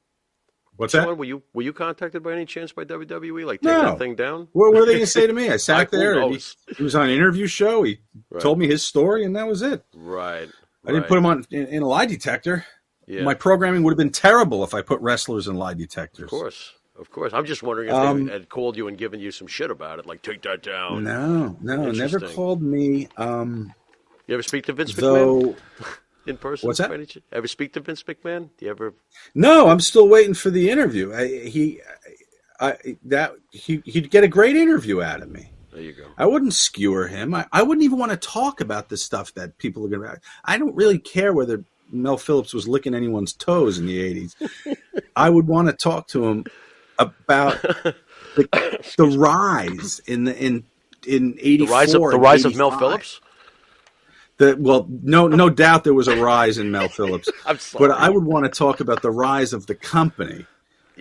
What's that? Were you contacted by any chance by WWE? Like, take that thing down? What were they going to say to me? I sat there. And he was on an interview show. He told me his story, and that was it. Right. I didn't put him on in a lie detector. Yeah. My programming would have been terrible if I put wrestlers in lie detectors. Of course. I'm just wondering if they had called you and given you some shit about it, like, take that down. No, never called me. You ever speak to Vince McMahon? In person? What's that? Ever speak to Vince McMahon? Do you ever? No, I'm still waiting for the interview. He'd get a great interview out of me. There you go. I wouldn't skewer him. I wouldn't even want to talk about the stuff that people are going to. I don't really care whether Mel Phillips was licking anyone's toes in the 80s. I would want to talk to him about the rise in 84. The rise of Mel Phillips. No doubt there was a rise in Mel Phillips. I'm sorry. But I would want to talk about the rise of the company,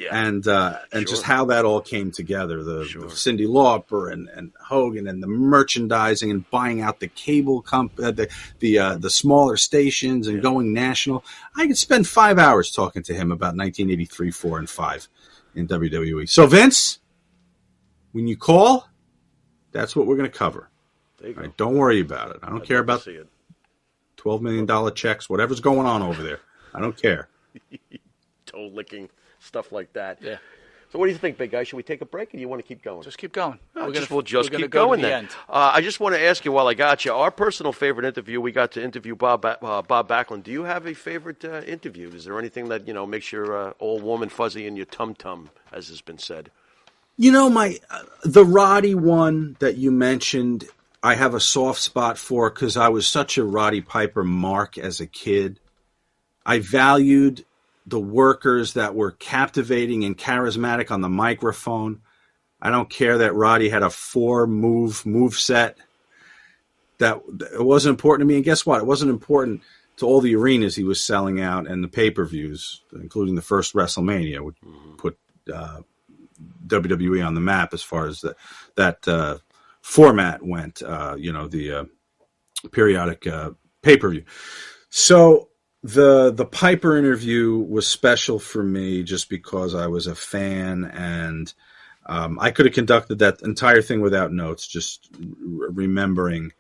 and just how that all came together. The Cyndi Lauper and Hogan and the merchandising and buying out the cable the smaller stations and going national. I could spend 5 hours talking to him about 1983, 4, and 5 in WWE. So Vince, when you call, that's what we're going to cover. Right, don't worry about it. I don't care about $12 million checks, whatever's going on over there. I don't care. Toe licking, stuff like that. Yeah. So what do you think, big guy? Should we take a break, or do you want to keep going? Just keep going. We'll just keep going then. I just want to ask you while I got you, our personal favorite interview, we got to interview Bob Backlund. Do you have a favorite interview? Is there anything that, makes your all warm and fuzzy in your tum-tum, as has been said? The Roddy one that you mentioned, I have a soft spot for because I was such a Roddy Piper mark as a kid. I valued the workers that were captivating and charismatic on the microphone. I don't care that Roddy had a 4-move set. That it wasn't important to me. And guess what? It wasn't important to all the arenas he was selling out and the pay-per-views, including the first WrestleMania, which put WWE on the map as far as that format went, the periodic pay-per-view. So the Piper interview was special for me just because I was a fan, and I could have conducted that entire thing without notes, just remembering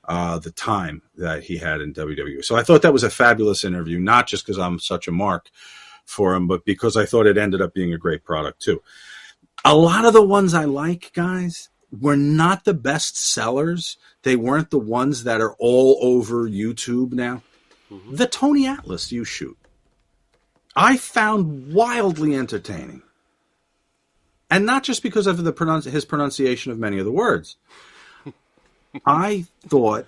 the time that he had in WWE. So I thought that was a fabulous interview, not just because I'm such a mark for him, but because I thought it ended up being a great product too. A lot of the ones I like, guys, were not the best sellers. They weren't the ones that are all over YouTube now. Mm-hmm. The Tony Atlas you shoot, I found wildly entertaining. And not just because of his pronunciation of many of the words. I thought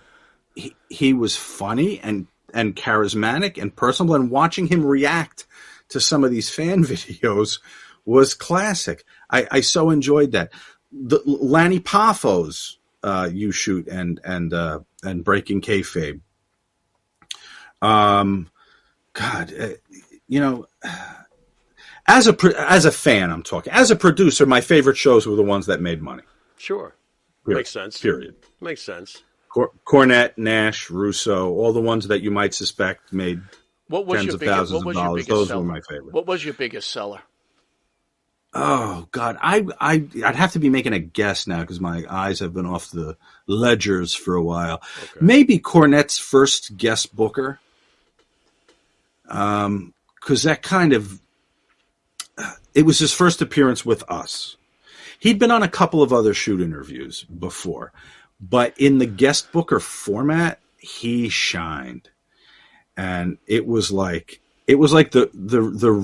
he was funny and charismatic and personable, and watching him react to some of these fan videos was classic. I so enjoyed that. The Lanny Poffo's you shoot and Breaking Kayfabe. As a fan, I'm talking. As a producer, my favorite shows were the ones that made money. Sure. Period. Makes sense. Period. Makes sense. Cornette, Nash, Russo, all the ones that you might suspect made tens of thousands of dollars. Those were my favorite. What was your biggest seller? Oh, God. I'd have to be making a guess now because my eyes have been off the ledgers for a while. Okay. Maybe Cornette's first guest booker. Because that kind of... it was his first appearance with us. He'd been on a couple of other shoot interviews before, but in the guest booker format, he shined. And it was like the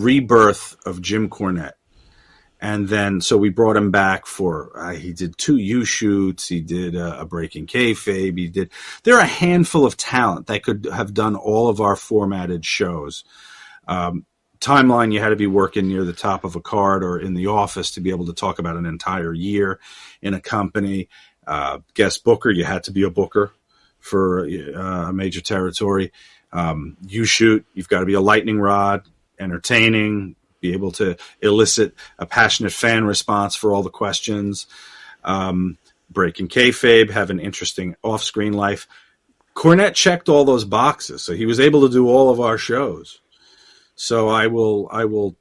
rebirth of Jim Cornette. And then, so we brought him back for, he did 2 U-shoots, he did a Breaking Kayfabe, there are a handful of talent that could have done all of our formatted shows. Timeline, you had to be working near the top of a card or in the office to be able to talk about an entire year in a company. Guest booker, you had to be a booker for a major territory. U-shoot, you've got to be a lightning rod, entertaining, be able to elicit a passionate fan response for all the questions. Breaking Kayfabe, have an interesting off-screen life. Cornette checked all those boxes, so he was able to do all of our shows. So I will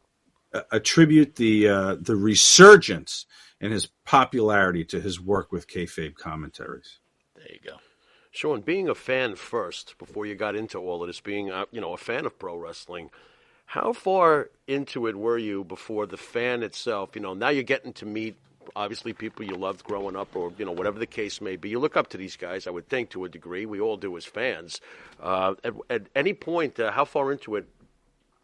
attribute the resurgence in his popularity to his work with kayfabe commentaries. There you go. Sean, being a fan first, before you got into all of this, being a fan of pro wrestling, how far into it were you before the fan itself? Now you're getting to meet, obviously, people you loved growing up, or whatever the case may be. You look up to these guys, I would think, to a degree. We all do as fans. At any point, how far into it,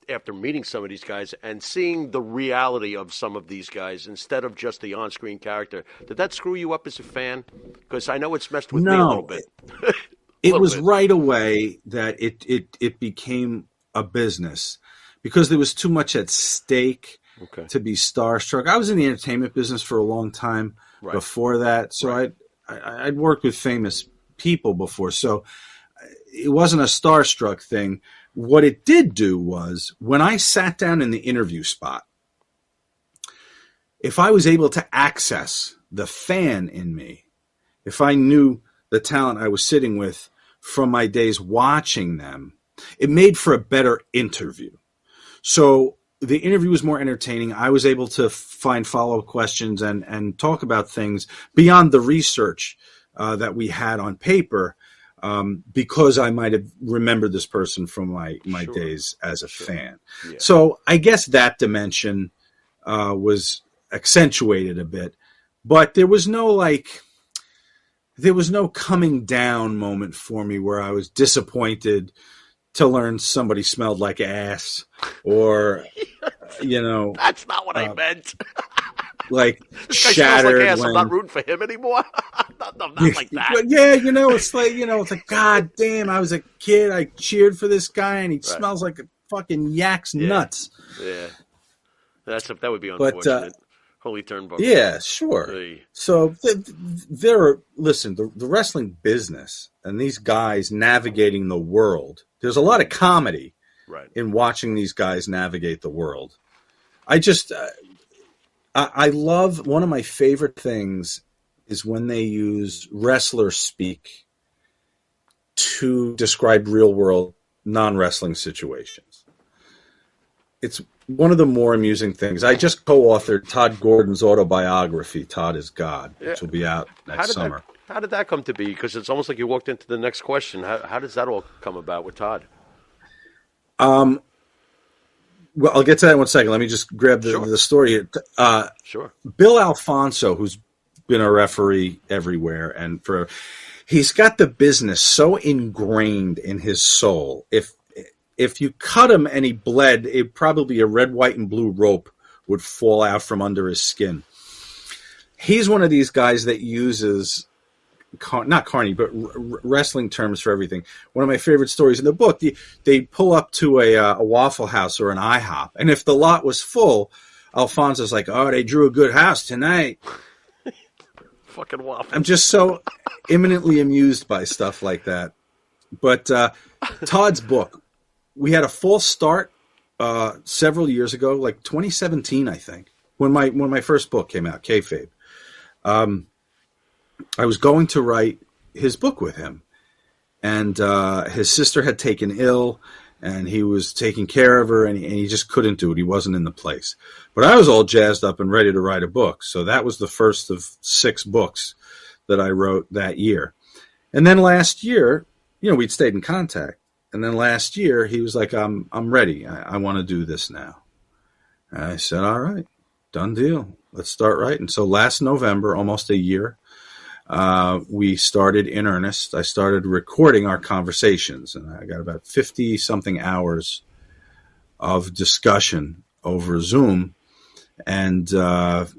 after meeting some of these guys and seeing the reality of some of these guys instead of just the on-screen character, did that screw you up as a fan? Because I know it's messed with me a little bit. It was right away that it became a business because there was too much at stake to be starstruck. I was in the entertainment business for a long time before that, so I'd worked with famous people before, so it wasn't a starstruck thing. What it did do was, when I sat down in the interview spot, if I was able to access the fan in me, if I knew the talent I was sitting with from my days watching them, it made for a better interview. So the interview was more entertaining. I was able to find follow-up questions and talk about things beyond the research that we had on paper. Because I might have remembered this person from my days as a fan. Yeah. So I guess that dimension was accentuated a bit, but there was no coming down moment for me where I was disappointed to learn somebody smelled like ass, or That's not what I meant. Like this guy shattered smells like ass. when, I'm not rooting for him anymore. not like that. Yeah, it's like, God damn, I was a kid, I cheered for this guy, and he smells like a fucking yak's nuts. Yeah, that would be unfortunate. Holy turnbuckle. Yeah, sure. Hey. So the wrestling business and these guys navigating the world. There's a lot of comedy in watching these guys navigate the world. I love, one of my favorite things is when they use wrestler speak to describe real world non-wrestling situations. It's one of the more amusing things. I just co-authored Todd Gordon's autobiography, Todd is God, which will be out next summer. How did that come to be? Because it's almost like you walked into the next question. How does that all come about with Todd? Well, I'll get to that in 1 second. Let me just grab the story here. Sure. Bill Alfonso, who's been a referee everywhere, and he's got the business so ingrained in his soul. If you cut him and he bled, probably a red, white, and blue rope would fall out from under his skin. He's one of these guys that uses not carny, but wrestling terms for everything. One of my favorite stories in the book, they pull up to a Waffle House or an IHOP, and if the lot was full, Alfonso's like, "Oh, they drew a good house tonight." Fucking waffle. I'm just so eminently amused by stuff like that. But Todd's book, we had a false start several years ago, like 2017, I think, when my first book came out, Kayfabe. I was going to write his book with him, and his sister had taken ill, and he was taking care of her, and he just couldn't do it. He wasn't in the place. But I was all jazzed up and ready to write a book. So that was the first of 6 books that I wrote that year. And then last year, we'd stayed in contact. And then last year, he was like, I'm ready. I want to do this now. And I said, all right, done deal. Let's start writing. So last November, almost a year, we started in earnest. I started recording our conversations, and I got about 50-something hours of discussion over Zoom, and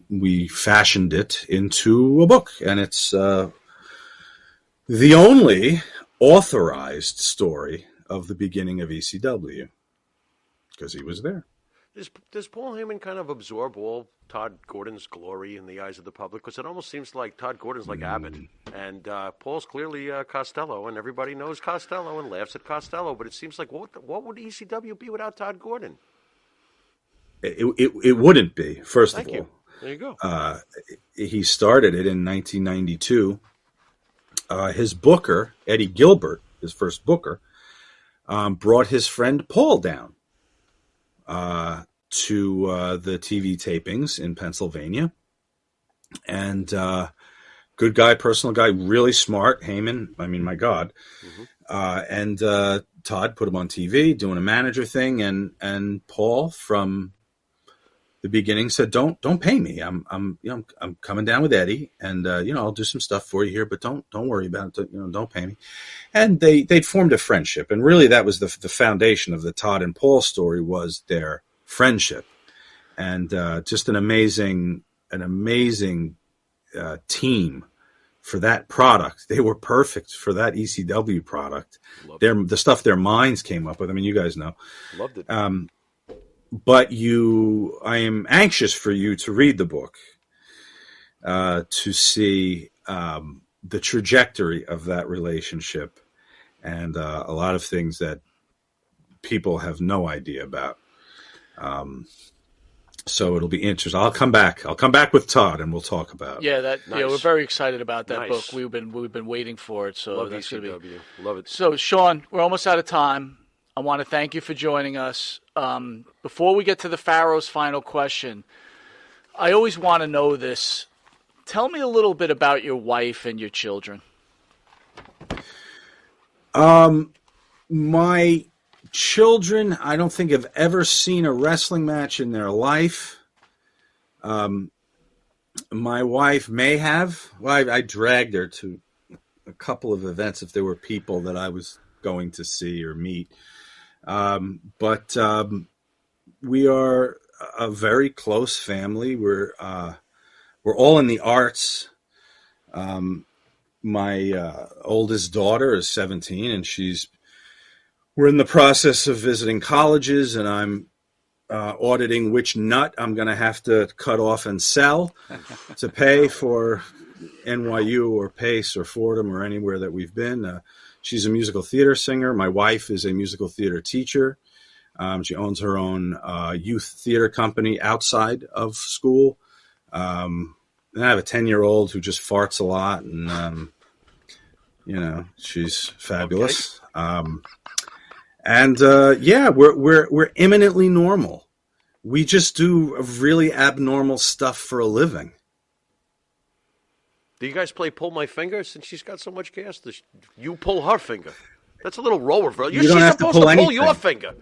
we fashioned it into a book. And it's the only authorized story of the beginning of ECW, because he was there. Does Paul Heyman kind of absorb all Todd Gordon's glory in the eyes of the public? Because it almost seems like Todd Gordon's like Abbott, and Paul's clearly Costello, and everybody knows Costello and laughs at Costello. But it seems like what would ECW be without Todd Gordon? It wouldn't be, first of all. There you go. He started it in 1992. His booker, Eddie Gilbert, his first booker, brought his friend Paul down to the TV tapings in Pennsylvania. And good guy, personal guy, really smart. Heyman, I mean, my God. And Todd put him on TV doing a manager thing, and Paul from the beginning said, "Don't pay me. I'm coming down with Eddie, and I'll do some stuff for you here, but don't worry about it. Don't pay me." And they'd formed a friendship, and really that was the foundation of the Todd and Paul story, was their friendship, and just an amazing team for that product. They were perfect for that ECW product. The stuff their minds came up with. I mean, you guys know. Loved it. But I am anxious for you to read the book, to see the trajectory of that relationship, and a lot of things that people have no idea about. So it'll be interesting. I'll come back with Todd, and we'll talk about it. Yeah, Nice. we're very excited about that Nice. book. We've been waiting for it. So Love that's going to be. ECW. Love it. So Sean, we're almost out of time. I want to thank you for joining us. Before we get to the Pharaoh's final question, I always want to know this. Tell me a little bit about your wife and your children. My children, I don't think have ever seen a wrestling match in their life. My wife may have. Well, I dragged her to a couple of events if there were people that I was going to see or meet. But we are a very close family. We're all in the arts. My oldest daughter is 17, and we're in the process of visiting colleges, and I'm auditing which nut I'm going to have to cut off and sell to pay for NYU or Pace or Fordham or anywhere that we've been. She's a musical theater singer. My wife is a musical theater teacher. She owns her own youth theater company outside of school. And I have a 10-year-old who just farts a lot, and she's fabulous. Okay. We're eminently normal. We just do really abnormal stuff for a living. Do you guys play Pull My Finger? Since she's got so much gas, you pull her finger. That's a little roller, bro. She's supposed to pull your finger.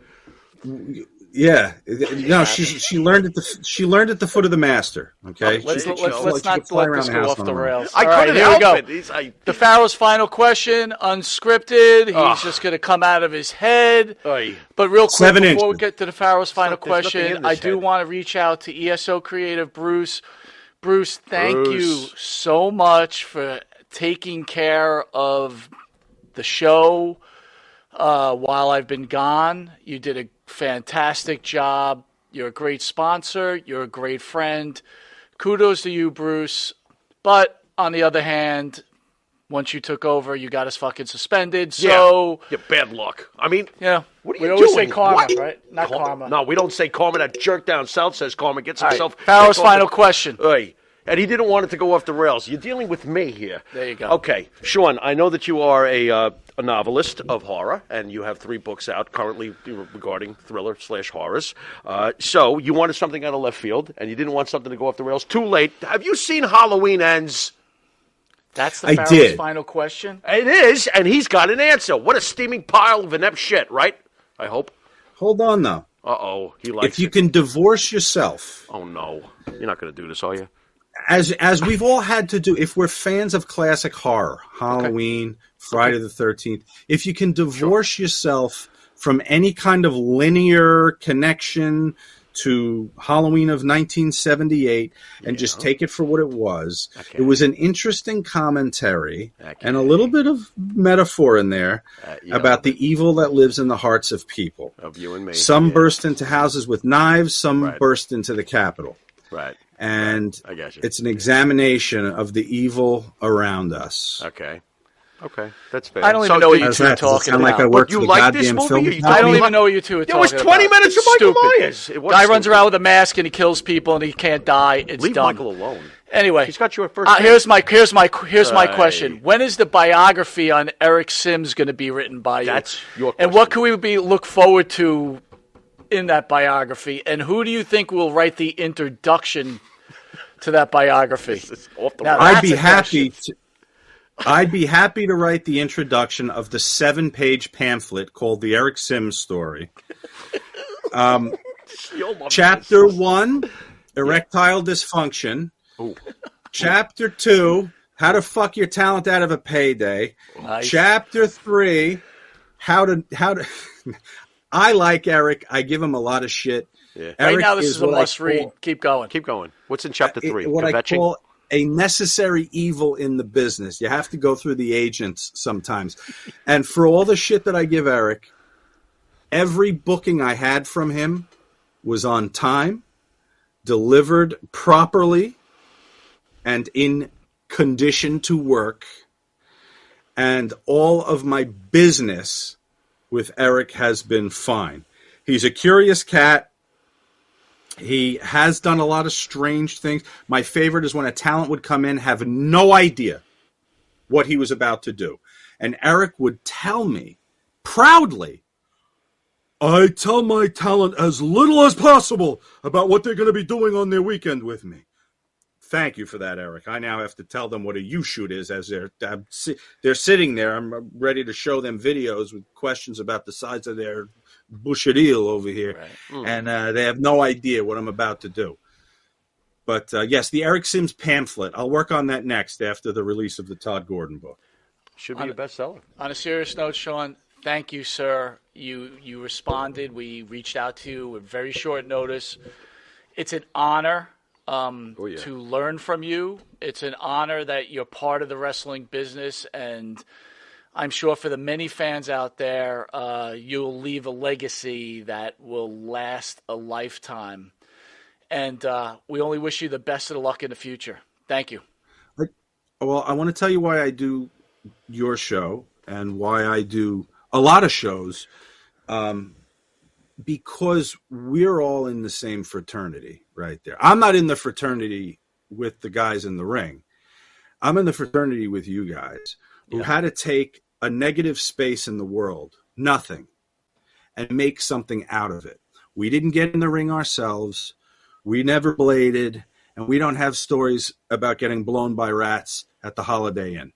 Yeah, no, she learned at the foot of the master. Okay, let's not let this go off the rails. I couldn't help it. The Pharaoh's final question, unscripted. He's just going to come out of his head. But real quick, before we get to the Pharaoh's final question, I do want to reach out to ESO creative Bruce. Bruce, thank you so much for taking care of the show while I've been gone. You did a fantastic job. You're a great sponsor. You're a great friend. Kudos to you, Bruce. But on the other hand, once you took over, you got us fucking suspended. So yeah, bad luck. I mean, what are you we always doing? say karma, right? Not karma. No, we don't say karma. That jerk down south says karma. Gets himself. Pharaoh's final question. And he didn't want it to go off the rails. You're dealing with me here. There you go. Okay, Sean, I know that you are a novelist of horror, and you have 3 books out currently regarding thriller/horrors. So you wanted something out of left field, and you didn't want something to go off the rails. Too late. Have you seen Halloween Ends? That's the Pharaoh's final question? It is, and he's got an answer. What a steaming pile of inept shit, right? I hope. Hold on, though. Uh-oh, he likes If you can divorce yourself. Oh, no. You're not going to do this, are you? As we've all had to do, if we're fans of classic horror, Halloween, Friday the 13th, if you can divorce yourself from any kind of linear connection to Halloween of 1978 and just take it for what it was, it was an interesting commentary and a little bit of metaphor in there about the evil that lives in the hearts of people. Of you and me. Some burst into houses with knives, some burst into the Capitol. Right. And I got you. It's an examination of the evil around us. Okay, that's fair. I don't even know what you two are talking about. Like I work you for like goddamn this film. movie? I don't even know what you two are talking about. It was 20 minutes of Michael Myers. Guy runs around with a mask and he kills people and he can't die. It's Leave dumb. Michael alone. Anyway, he's got your first. Here's my question. When is the biography on Eric Sims going to be written by you? That's your question. And what can we look forward to in that biography? And who do you think will write the introduction to that biography? I'd be happy to write the introduction of the 7-page pamphlet called The Eric Sims Story. Chapter 1, Erectile Dysfunction. Ooh. Chapter 2, How to Fuck Your Talent Out of a Payday. Nice. Chapter 3, How to I like Eric. I give him a lot of shit. Yeah. Right now, this is a must-read. Keep going. What's in chapter 3? What I call a necessary evil in the business. You have to go through the agents sometimes. And for all the shit that I give Eric, every booking I had from him was on time, delivered properly, and in condition to work. And all of my business with Eric has been fine. He's a curious cat. He has done a lot of strange things. My favorite is when a talent would come in, have no idea what he was about to do. And Eric would tell me proudly, I tell my talent as little as possible about what they're going to be doing on their weekend with me. Thank you for that, Eric. I now have to tell them what a U-shoot is as they're sitting there. I'm ready to show them videos with questions about the size of their bushadil over here. Right. And they have no idea what I'm about to do. But yes, the Eric Sims pamphlet. I'll work on that next after the release of the Todd Gordon book. Should be a bestseller. On a serious note, Sean, thank you, sir. You responded. We reached out to you with very short notice. It's an honor to learn from you. It's an honor that you're part of the wrestling business, and I'm sure for the many fans out there, you'll leave a legacy that will last a lifetime. And we only wish you the best of the luck in the future. Thank you. Well, I want to tell you why I do your show and why I do a lot of shows, because we're all in the same fraternity right there. I'm not in the fraternity with the guys in the ring. I'm in the fraternity with you guys who had to take a negative space in the world, nothing, and make something out of it. We didn't get in the ring ourselves. We never bladed, and we don't have stories about getting blown by rats at the Holiday Inn.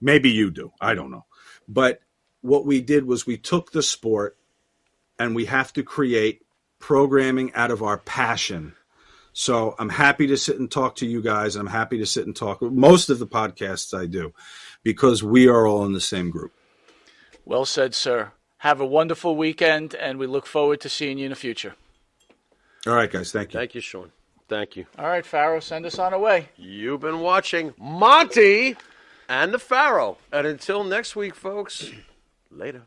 Maybe you do. I don't know. But what we did was we took the sport, and we have to create programming out of our passion. So I'm happy to sit and talk to you guys. I'm happy to sit and talk. Most of the podcasts I do, because we are all in the same group. Well said, sir. Have a wonderful weekend, and we look forward to seeing you in the future. All right, guys. Thank you. Thank you, Sean. Thank you. All right, Pharaoh, send us on our way. You've been watching Monte and the Pharoah. And until next week, folks, later.